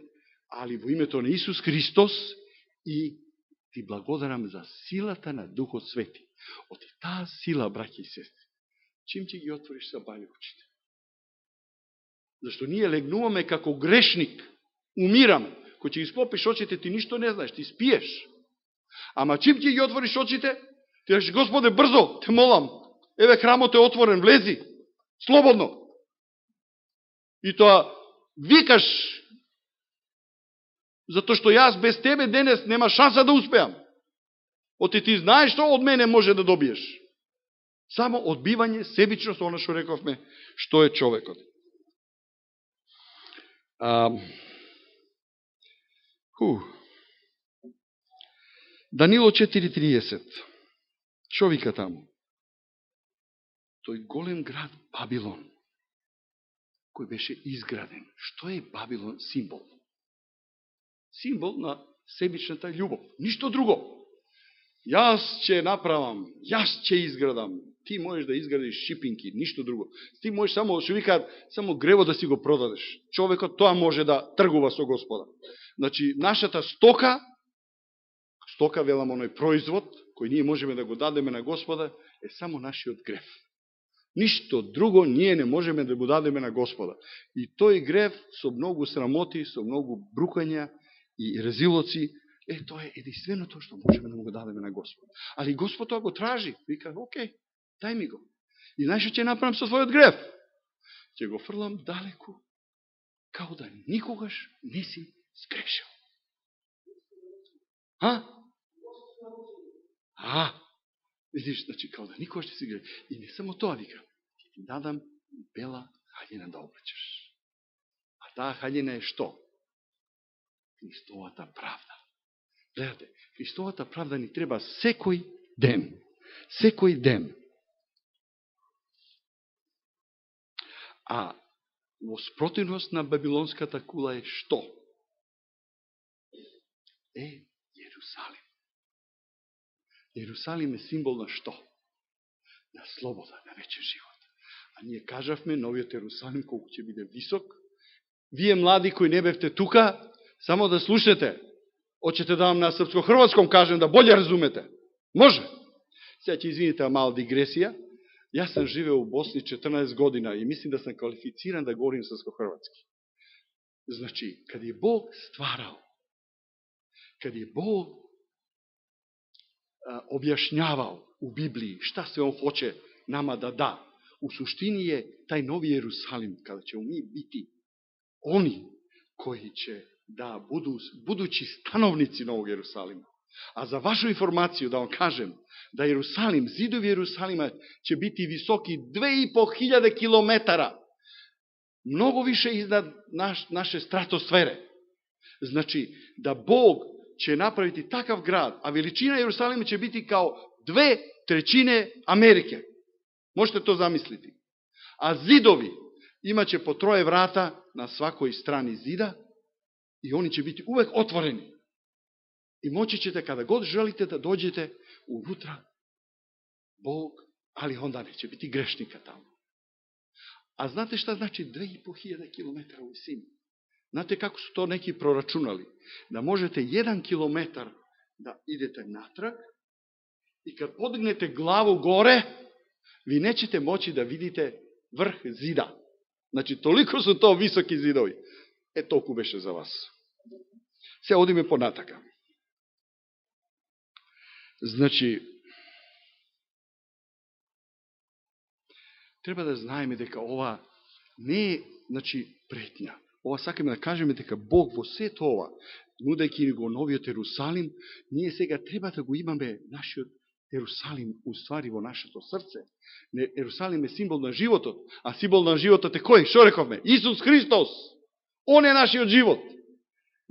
али во името на Исус Христос, и ти благодарам за силата на Духот Свети. Од таа сила, браќи и сестри, чим ќе ги отвориш са бајли очите? Зашто ние легнуваме како грешник, умираме. Кој ќе ги склопиш очите, ти ништо не знаеш, ти спиеш. Ама чим ќе ги отвориш очите, ти кажеш, Господе, брзо, те молам, еве храмот е отворен, влези, слободно. И тоа викаш, затоа што јас без тебе денес нема шанса да успеам. Ти знаеш што од мене може да добиеш. Само одбивање, себичност, оно што рековме, што е човекот. Данило 4.30. Што вика таму? Тој голем град Бабилон, кој беше изграден. Што е Бабилон символ? Символ на себичната љубов. Ништо друго. Јас ќе направам, јас ќе изградам. Ти можеш да изградиш шипинки, ништо друго. Ти можеш само, што викаат, само грево да си го продадеш. Човекот тоа може да тргува со Господа. Значи, нашата стока, велам оној производ, кој ние можеме да го дадеме на Господа, е само нашиот грев. Ништо друго ние не можеме да го дадеме на Господа. И тој грев со многу срамоти, со многу брукања и резилоци Тоа е единственото што можеме да му го дадеме на Господ. Али Господ тоа го тражи. Вика, окей, дај ми го. И знаеш што ќе направам со твојот грев? Ќе го фрлам далеку, као да никогаш не си сгрешил. Видиш, значи, као да никогаш не си грешил. И не само тоа, вика, ќе ти дадам бела хаљина да облечеш. А таа хаљина е што? Христовата правда. Гледате, Христовата правда ни треба секој ден. Секој ден. А во спротивност на Бабилонската кула е што? Е Јерусалим. Јерусалим е символ на што? На слобода, на вечен живот. А ние кажавме, новиот Јерусалим колку ќе биде висок. Вие млади кои не бевте тука, само да слушате. Очете да вам на српско-хрватском кажем да болje разумете. Може. Сега ќе извините мала дигресија. Јас сам живеел у Босни 14 година и мислим да сам квалифициран да говорим српско-хрватски. Значи, каде е Бог стварал, каде е Бог објашњавал у Библии шта се Он хоче нама да. У суштини е тај нови Јерусалим, каде ќе ми бити они кои ќе будучи становници на овој Јерусалим. А за вашу информацiju да вам кажем да Јерусалим, зидови Јерусалима ќе бити високи 2500 километара. Многу више изнад наше стратосфере. Значи, да Бог ќе направити такав град, а величина Јерусалима ќе бити као 2/3 Америке. Можете то замислити. А зидови имаче по 3 врата на свакој страни зида и они ќе бити увек отворени. И моći ćete kada god želite da dođete unutra Bog, ali onda neće biti grešnika tamo. A znate šta znači 2500 km u visini? Znate kako su to neki proračunali? Da možete 1 kilometar da idete natrag i kad podignete glavu gore, vi nećete moći da vidite vrh zida. Znači, toliko su to visoki zidovi. Толку беше за вас. Сега одиме понатака. Значи, треба да знаеме дека ова не е, претња. Ова сакаме да кажеме дека Бог во сето ова, нудејќи ни го новиот Јерусалим, ние сега треба да го имаме нашиот Јерусалим уствари во нашето срце. Јерусалим е символ на животот, а символ на животот е кој? Шо рековме? Исус Христос! Он е нашиот живот.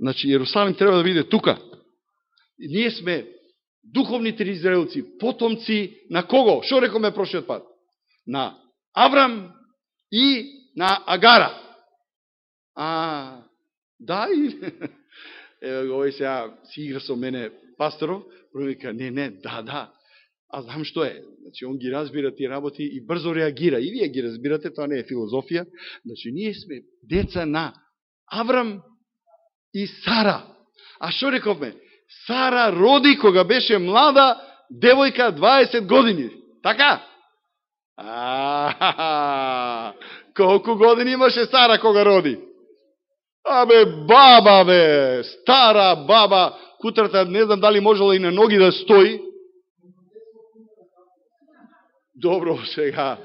Значи, Јерусалим треба да биде тука. И ние сме духовните израелци, потомци на кого? Шо рековме прошлиот пат? На Аврам и на Агара. Да, и овој сега си игра со мене пасторов, вика, не, да. А знам што е. Значи, он ги разбира тие работи и брзо реагира. И вие ги разбирате, тоа не е филозофија. Значи, ние сме деца на Аврам и Сара. А што рековме? Сара роди кога беше млада девојка 20 години. Така? Колку години имаше Сара кога роди? Баба, стара баба, кутрата, не знам дали можела и на ноги да стои. Добро, сега.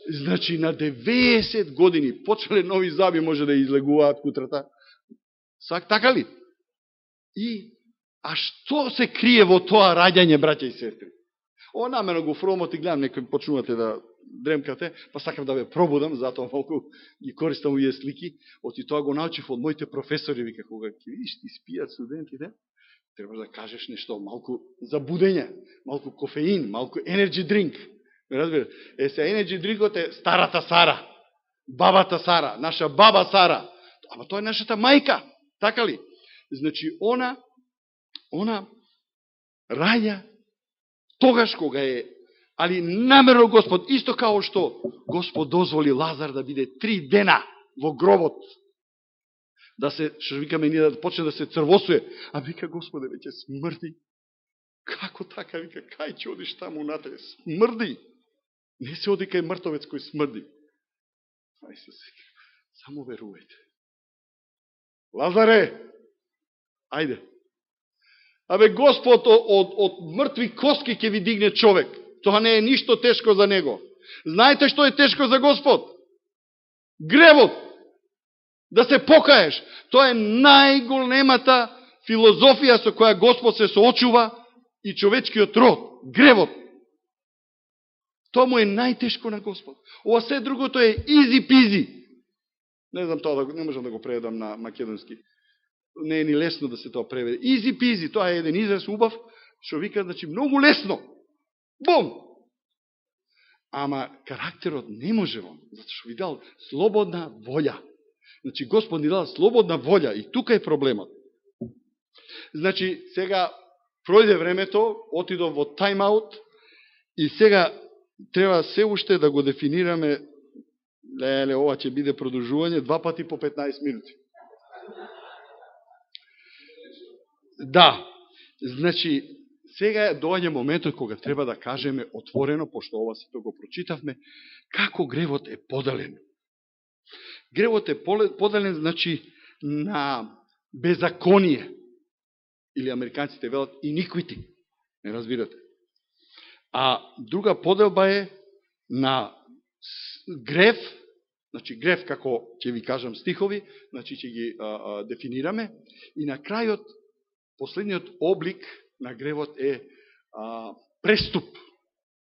Значи, на 90 години почнале нови заби, може да излегуваат кутрата. Така ли? А што се крие во тоа раѓање, браќа и сестри? Ова намерно го фромот и гледам, некои почнувате да дремкате, па сакам да ве пробудам, затоа малку ги користам овие слики. Оти тоа го научив од моите професори, вика, кога ќе видиш ти спијат студентите, треба да кажеш нешто, малку за будење, малку кофеин, малку energy drink. Разбира, се energy drinkот е старата Сара, бабата Сара, наша баба Сара. Ама тоа е нашата мајка, така ли? Значи, она раѓа тогаш кога е, али намерно Господ, исто као што Господ дозволи Лазар да биде 3 дена во гробот, да се, што викаме ние, да почне да се црвосуе, а вика, Господе, веќе смрди. Како така, вика, кај ќе одиш таму натре? Смрди. Не се оди кај мртовец кој смрди. Само верувајте. Лазаре, ајде. Абе, Господ од мртви коски ќе ви дигне човек. Тоа не е ништо тешко за него. Знаете што е тешко за Господ? Гревот. Да се покаеш. Тоа е најголемата филозофија со која Господ се соочува и човечкиот род. Гревот. Тоа му е најтешко на Господ. Ова се другото е изи-пизи. Не знам тоа, не можам да го преведам на македонски. Не е ни лесно да се тоа преведе. Изи-пизи, тоа е еден израз убав, што вика, значи, многу лесно. Бум! Ама карактерот не може во, затоа што ви дал слободна волја. Значи, Господ ни дал слободна волја и тука е проблемот. Значи, сега пројде времето, отидов во тайм-аут и сега треба се уште да го дефинираме. Леле, ова ќе биде продолжување 2 пати по 15 минути. Да, значи, сега доаѓа моментот кога треба да кажеме отворено, пошто ова сето го прочитавме, како гревот е поделен. Гревот е поделен, значи, на беззаконие. Или американците велат iniquity, не разбирате. А друга поделба е на грев, значи грев, како ќе ви кажам стихови, значи ќе ги дефинираме, и на крајот, последниот облик на гревот е преступ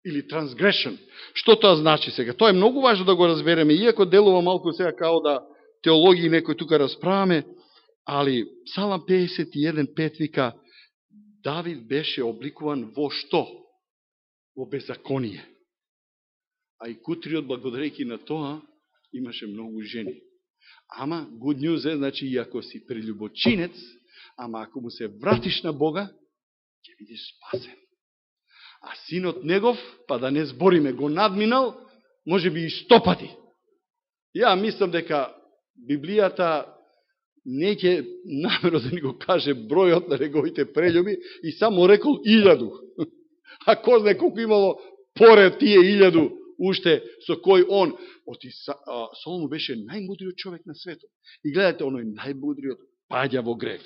или transgression. Што тоа значи сега? Тоа е многу важно да го разбереме, иако делува малку сега као да теологии некој тука расправаме, али Псалам 51:5 вика, Давид беше обликуван во што? Во беззаконие. А и Кутриот, благодарејќи на тоа, имаше многу жени. Ама, good news е, значи, и ако си прелюбочинец, ама ако му се вратиш на Бога, ќе бидеш спасен. А синот негов, па да не збориме, го надминал, може би и 100 пати. Ја мислам дека Библијата не ќе намеро да ни го каже бројот на неговите прелюби и само рекол 1000. А кој знае колку имало поред тие 1000 уште со кој он. Соломон беше најмудриот човек на светот. И гледате, оној најмудриот паѓа во грев.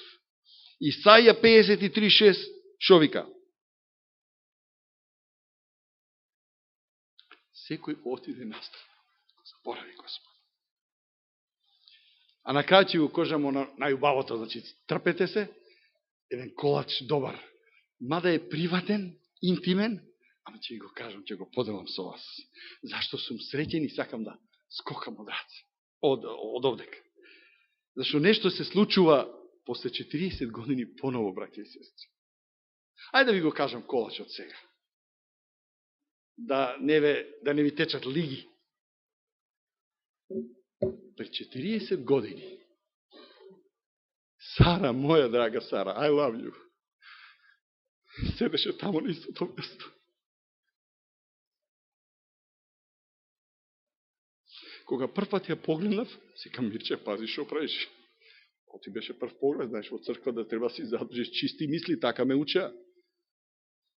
Исаија 53:6 шо вика? Секој отиде настрана. Заборави Господ. А на крај ќе го кажам на најубавото, значи трпете се, еден колач добар. Мада е приватен, интимен, ама ќе го кажам, ќе го поделам со вас. Зашто сум среќен и сакам да скокам од раце, од овдека. Зашто нешто се случува после 40 години поново, браќа и сестри. Ајде да ви го кажам колачот сега. Да не ви течат лиги. Пред 40 години Сара, моја драга Сара, I love you, седеше тамо на истото место. Кога прв пат ја погледнав, секам Мирче, пази шо правиш. Ко ти беше прв поглед, знаеш, во црква да треба си задржиш чисти мисли, така ме учеа.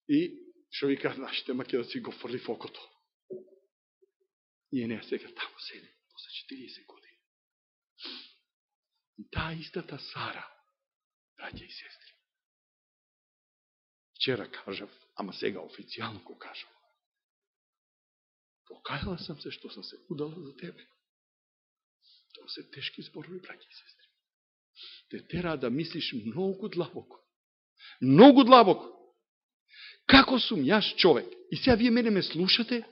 И шо вика, нашите македонци го фрли в окото. И не, сега тамо седи, после 40 години. И таа истата Сара, браќа и сестри, вчера кажав, ама сега официјално го кажав, покајала сам се што сам се удала за тебе. Тоа се тешки зборови, браќа и сестри. Те тера да мислиш многу длабоко. Многу длабоко. Како сум јас човек? И сега вие мене ме слушате,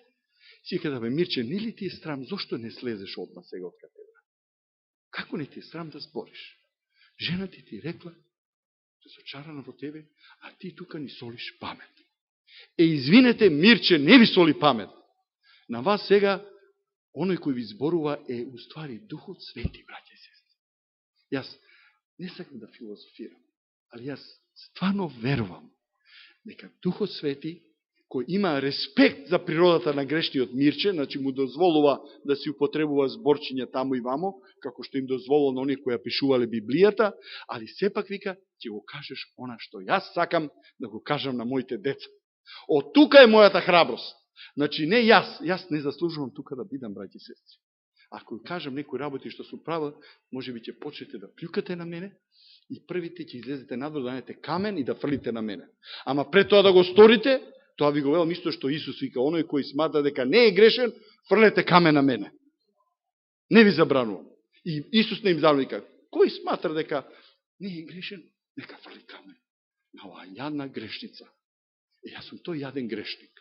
си да бе Мирче, не ли ти е срам, зошто не слезеш одма сега од катедра? Како не ти е срам да збориш? Жена ти рекла, разочарана во тебе, а ти тука ни солиш памет. Извинете, Мирче не ви соли памет. На вас сега, оној кој ви зборува е уствари Духот Свети, браќа и сестри. Јас не сакам да филозофирам, али јас стварно верувам дека Духот Свети, кој има респект за природата на грешниот Мирче, значи му дозволува да си употребува зборчиња таму и вамо, како што им дозволува на оние кои ја пишувале Библијата, али сепак вика, ќе го кажеш она што јас сакам да го кажам на моите деца. Од тука е мојата храброст. Значи не јас не заслужувам тука да бидам, браќи и сестри. Ако кажам некои работи што сум правил, може би ќе почнете да плюкате на мене, И првите ќе излезете надвор да најдете камен и да фрлите на мене. Ама пред тоа да го сторите, тоа ви го велам исто што Исус вика, оној кој смата дека не е грешен, фрлете камен на мене. Не ви забранувам. И Исус не им завика, кој сматра дека не е грешен, нека фрли камен на оваа јадна грешница. Јас сум тој јаден грешник.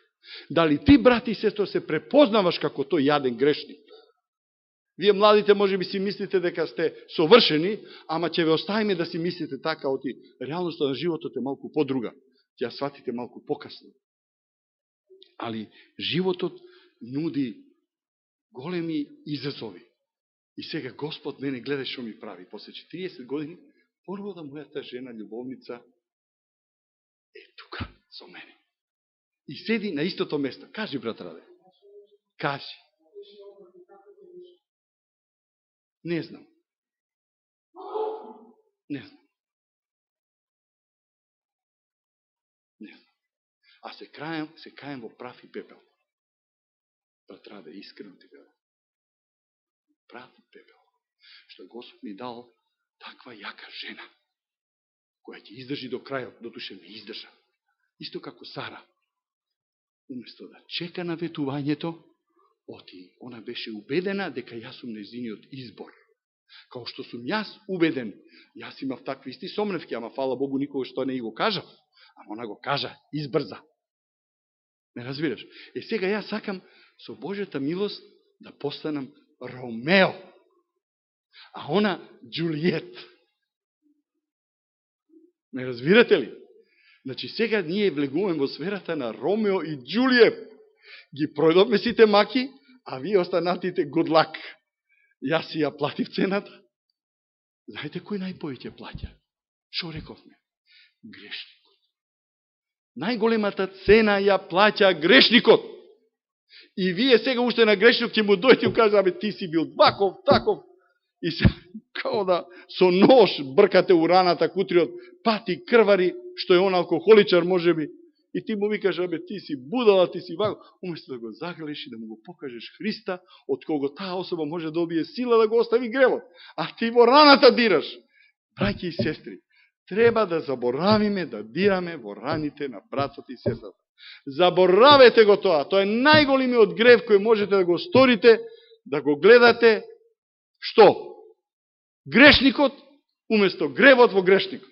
Дали ти, брати и сестро, се препознаваш како тој јаден грешник? Вие младите може би си мислите дека сте совршени, ама ќе ве оставиме да си мислите така, оти реалноста на животот е малку подруга. Ќе ја сватите малку покасно. Али животот нуди големи изазови. И сега Господ мене гледа што ми прави. После 40 години, порво да мојата жена, љубовница, е тука со мене. И седи на истото место. Кажи, брат Раде. Кажи. Не знам. Не знам. Не знам. А се каем во прав и пепел. Брат Раде, искрено ти гледам. Прав и пепел. Што Господ ми дал таква јака жена, која ќе издржи до крајот, дотуше не издржа. Исто како Сара. Уместо да чека на ветувањето, она беше убедена дека јас сум нејзиниот избор. Као што сум јас убеден, јас имав такви исти сомневки, ама фала Богу никога што не го кажа. Ама она го кажа, избрза. Не разбираш? Сега јас сакам со Божјата милост да постанам Ромео, а она Джулиет. Не разбирате ли? Значи сега ние влегуваме во сферата на Ромео и Джулиет. Ги пројдовме сите маки, а вие останатите good luck. Јас си ја платив цената. Знаете кој најповеќе плаќа? Шо рековме? Грешникот. Најголемата цена ја плаќа грешникот. И вие сега уште на грешник ќе му дојдете и кажа, абе ти си бил ваков, таков. И се, као да со нож бркате ураната кутриот, пати, крвари, што е он алкохоличар можеби. И ти му викаш, абе ти си будала, ти си ваков. Уместо да го загалиш и да му го покажеш Христа, од кого таа особа може да добие сила да го остави гревот. А ти во раната дираш. Браќи и сестри, треба да заборавиме да дираме во раните на братот и сестрата. Заборавете го тоа. Тоа е најголемиот грев кој можете да го сторите, да го гледате. Што? Грешникот уместо гревот во грешникот.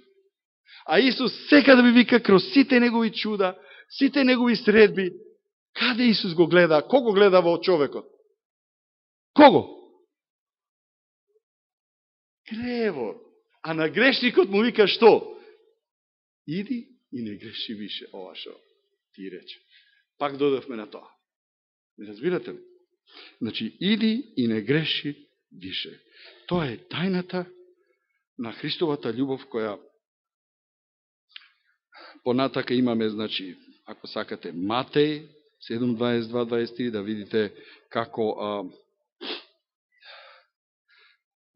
А Исус сека да би вика кроз сите негови чуда, сите негови средби. Каде Исус го гледа? Кого гледа во човекот? Кого? Гревот. А на грешникот му вика што? Иди и не греши више. Ова шо ти рече. Пак додавме на тоа. Не разбирате ли? Значи, иди и не греши више. Тоа е тајната на Христовата љубов, која понатака имаме, значи, ако сакате, Матеј 7:22-23, да видите како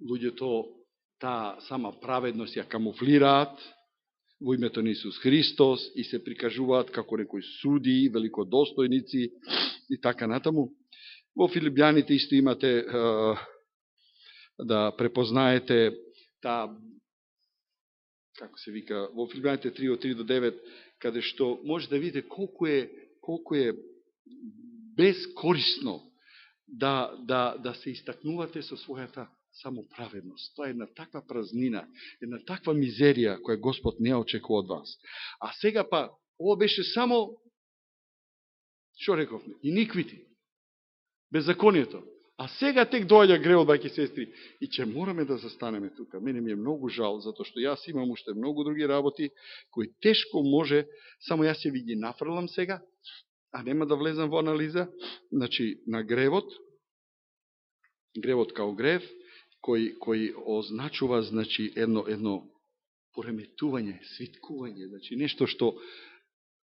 луѓето таа сама праведност ја камуфлираат во името на Исус Христос и се прикажуваат како некои суди, великодостојници и така натаму. Во Филипјаните исто имате да препознаете таа, како се вика, во Филипјаните 3:3-9, каде што може да видите колку е безкорисно да се истакнувате со својата самоправедност. Тоа е една таква празнина, една таква мизерија која Господ не очекува од вас. А сега па, ово беше само, што рековме, иниквити, беззаконието. А сега тек доаѓа гревот, бајки сестри, и ќе мораме да застанеме тука. Мене ми е многу жал, затоа што јас имам уште многу други работи, кои тешко може, само јас ќе ви ги нафрлам сега, а нема да влезам во анализа, значи, на гревот као грев, кој означува, значи, едно пореметување, свиткување, значи, нешто што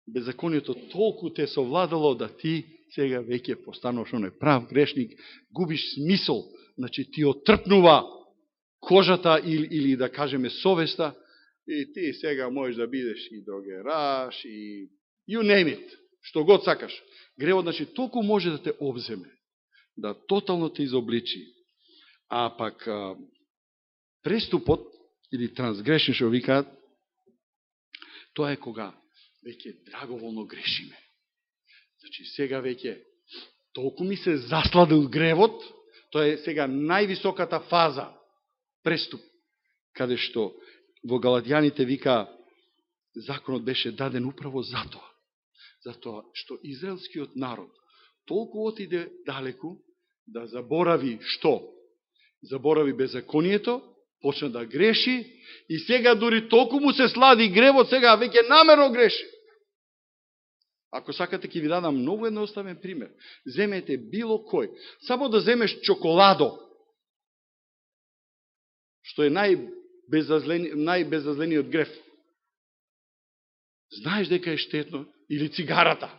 беззаконието толку те совладало да ти сега веќе постануваш оној прав грешник, губиш смисол, значи ти отрпнува кожата или да кажеме совеста, и ти сега можеш да бидеш и дрогераш, и you name it, што год сакаш. Гревот, значи, толку може да те обземе, да тотално те изобличи. А пак преступот, или трансгрешни, што викаат, тоа е кога веќе драговолно грешиме. Значи, сега веќе толку ми се засладил гревот, тоа е сега највисоката фаза, преступ, каде што во Галатјаните вика, законот беше даден управо затоа. Затоа што израелскиот народ толку отиде далеку да заборави што? Заборави беззаконието, почна да греши и сега дури толку му се слади гревот, сега веќе намерно греши. Ако сакате ќе ви дадам многу едноставен пример. Земете било кој. Само да земеш чоколадо, што е најбезазлениот греф. Знаеш дека е штетно? Или цигарата.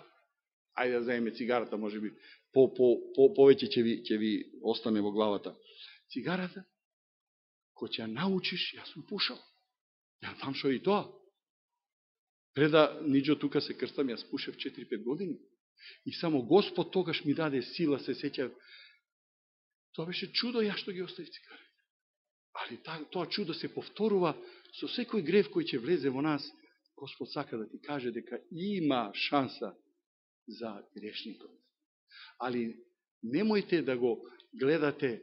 Ајде да земеме цигарата, може би повеќе ќе ви остане во главата. Цигарата, кој ќе ја научиш, јас сум пушал. Ја знам шо и тоа. Преда ниđо тука се крстам, јас пушев 4-5 години. И само Господ тогаш ми даде сила, се сеќав. Тоа беше чудо, ја што ги остави цигарите. Али тоа чудо се повторува со секој грев кој ќе влезе во нас. Господ сака да ти каже дека има шанса за грешникот. Али немојте да го гледате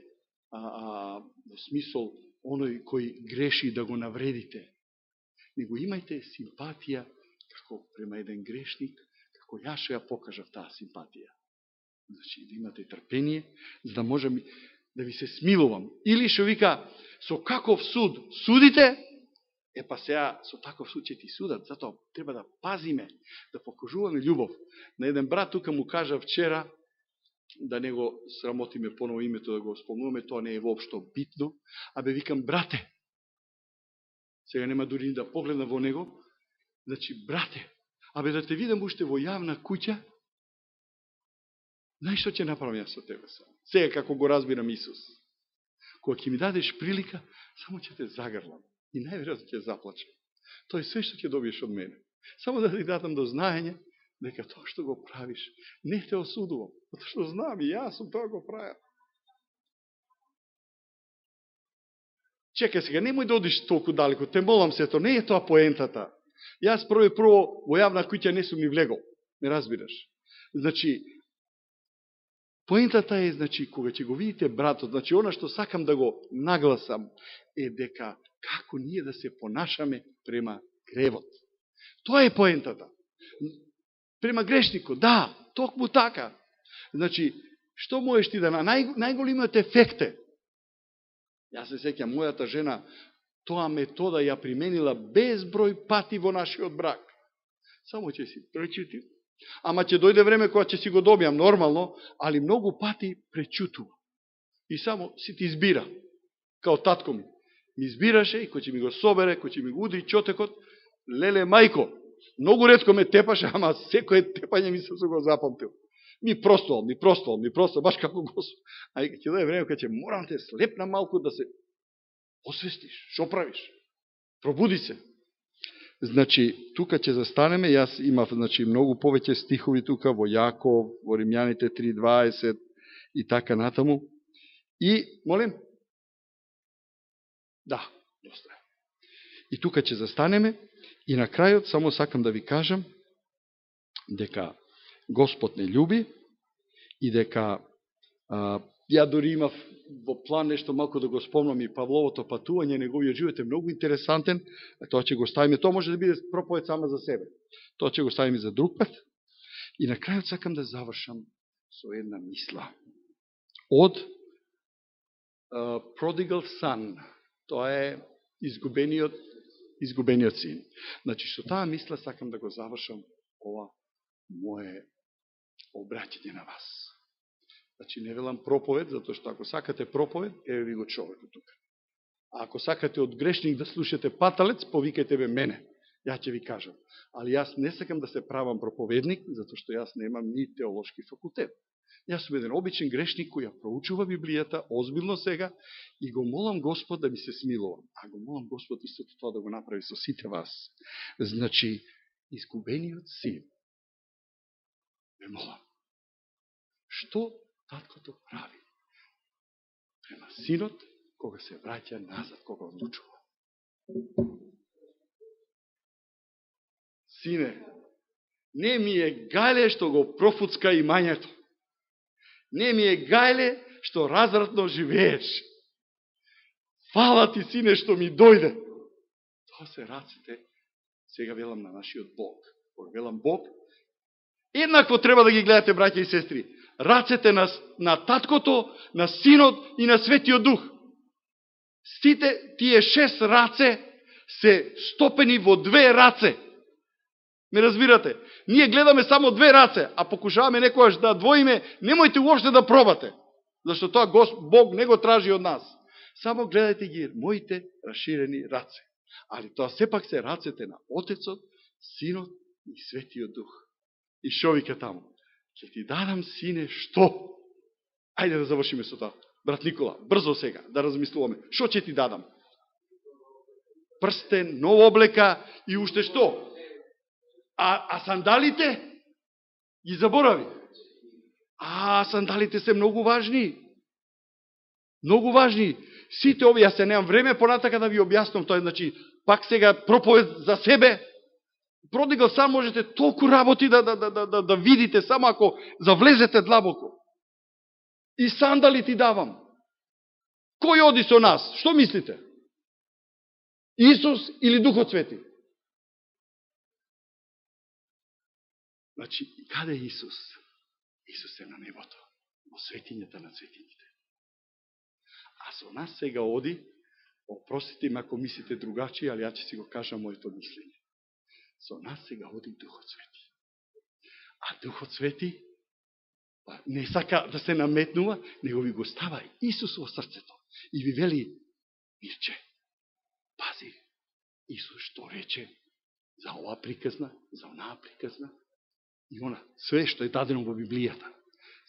во смисол оној кој греши да го навредите. Него имајте симпатија како према еден грешник, како јас што ја покажав таа симпатија. Значи, да имате трпение, за да можем да ви се смилувам. Или што вика, со каков суд судите, па сега со таков суд ќе ти судат. Затоа треба да пазиме, да покажуваме љубов. На еден брат тука му кажа вчера, да не го срамотиме поново името, да го спомнуваме, тоа не е воопшто битно. Абе, викам, брате, сега нема дури да погледна во него, значи, брате, абе да те видам уште во јавна куќа, знаеш што ќе направам јас со тебе само? Сега како го разбирам Исус. Кога ќе ми дадеш прилика, само ќе те загрлам и најверојатно ќе заплачам. Тоа е све што ќе добиеш од мене. Само да ти дадам до знаење дека тоа што го правиш, не те осудувам, затоа што знам и јас сум тоа го правил. Чекај сега, немој да одиш толку далеко, те молам се, то не е тоа поентата. Јас прво во јавна куќа не сум ни влегол, не разбираш. Значи, поентата е, значи, кога ќе го видите братот, значи, она што сакам да го нагласам е дека како ние да се понашаме према гревот. Тоа е поентата. Према грешникот, да, токму така. Значи, што можеш ти да на најголемиот ефект е? Јас се сеќам, мојата жена тоа метода ја применила безброј пати во нашиот брак. Само ќе си пречути, ама ќе дојде време кога ќе си го добијам нормално, али многу пати пречутува. И само си ти избира. Као татко ми избираше и кој ќе ми го собере, кој ќе ми го удри чотекот, леле мајко, многу ретко ме тепаше, ама секој тепање ми се го запамтил. Ми простувал, баш како Господ. А ќе дојде време кога ќе морам те слепна малку да се освестиш. Шо правиш? Пробуди се. Значи, тука ќе застанеме, јас имав, значи, многу повеќе стихови тука во Јаков, во Римјаните 3:20 и така натаму. И, молим? Да, доста е. И тука ќе застанеме и на крајот само сакам да ви кажам дека Господ не љуби и дека ја дори имав во план нешто малко да го спомнам и Павловото патување, неговиот живот е многу интересантен, тоа ќе го ставиме, тоа може да биде проповед сама за себе. Тоа ќе го ставиме за друг пат. И на крајот сакам да завршам со една мисла. Од Prodigal Son, тоа е изгубениот син. Значи, со таа мисла сакам да го завршам ова моје обраќање на вас. Значи, не велам проповед, затоа што ако сакате проповед, еве ви го човекот тука. А ако сакате од грешник да слушате паталец, повикајте бе мене. Ја ќе ви кажам. Али јас не сакам да се правам проповедник, затоа што јас немам ни теолошки факултет. Јас сум еден обичен грешник кој ја проучува Библијата озбилно сега и го молам Господ да ми се смилува. А го молам Господ истото тоа да го направи со сите вас. Значи, изгубениот син. Ме молам. Што таткото прави према синот кога се враќа назад, кога одлучува? Сине, не ми е гајле што го профуцка имањето. Не ми е гајле што развратно живееш. Фала ти, сине, што ми дојде. Тоа се рацете, сега велам на нашиот Бог. Кога велам Бог, еднакво треба да ги гледате, браќа и сестри. Рацете на таткото, на синот и на Светиот Дух. Сите тие 6 раце се стопени во 2 раце. Ме разбирате? Ние гледаме само 2 раце, а покушаваме некојаш да двоиме, немојте уопште да пробате. Зашто тоа Бог не го тражи од нас. Само гледајте ги моите расширени раце. Али тоа сепак се рацете на Отецот, Синот и Светиот Дух. И шо вика таму? Ќе ти дадам, сине, што? Ајде да завршиме со тоа. Брат Никола, брзо сега, да размислуваме. Шо ќе ти дадам? Прстен, нова облека и уште што? А сандалите? Ги заборави. Сандалите се многу важни. Многу важни. Сите овие, ја се немам време понатака да ви објаснам, тоа е, значи, пак сега проповед за себе. Продигал сам можете толку работи да видите, само ако завлезете длабоко. И сандали ти давам. Кој оди со нас? Што мислите? Исус или Духот Свети? Значи, каде е Исус? Исус е на небото, во светињата на светињите. А со нас сега оди, опростите ме ако мислите другачи, али ја ќе си го кажам моето мислење. Со нас сега оди Духот Свети. А Духот Свети не сака да се наметнува, него ви го става Исус во срцето. И ви вели, Мирче, пази, Исус што рече за ова приказна, за онаа приказна, и она, све што е дадено во Библијата.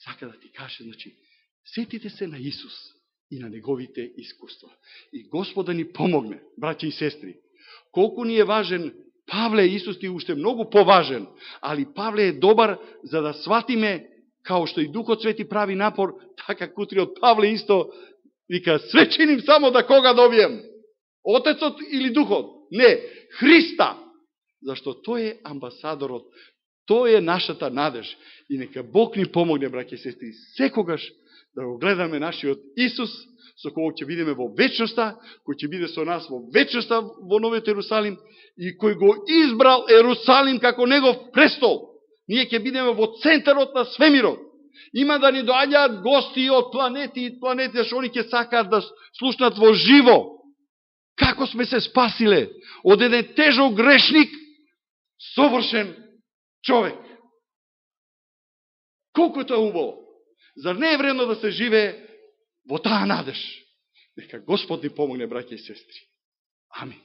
Сака да ти каже, значи, сетите се на Исус и на неговите искуства. И Господ да ни помогне, браќи и сестри. Колку ни е важен Павле, Исус ти уште многу поважен, али Павле е добар за да сватиме, као што и Духот Свети прави напор, така кутриот Павле исто вика, све чиним само да кога добием? Отецот или Духот? Не, Христа. Зашто тој е амбасадорот, тој е нашата надеж. И нека Бог ни помогне, браќи и сестри, секогаш да го гледаме нашиот Исус, со кој ќе бидеме во вечноста, кој ќе биде со нас во вечноста во Новиот Ерусалим, и кој го избрал Ерусалим како негов престол. Ние ќе бидеме во центарот на свемирот. Има да ни доаѓаат гости од планети и планети, зашто они ќе сакаат да слушнат во живо како сме се спасиле од еден тежок грешник, совршен човек. Колку е тоа убаво? Зар не е вредно да се живее во таа надеж? Нека Господ ни помогне, браќа и сестри. Амин.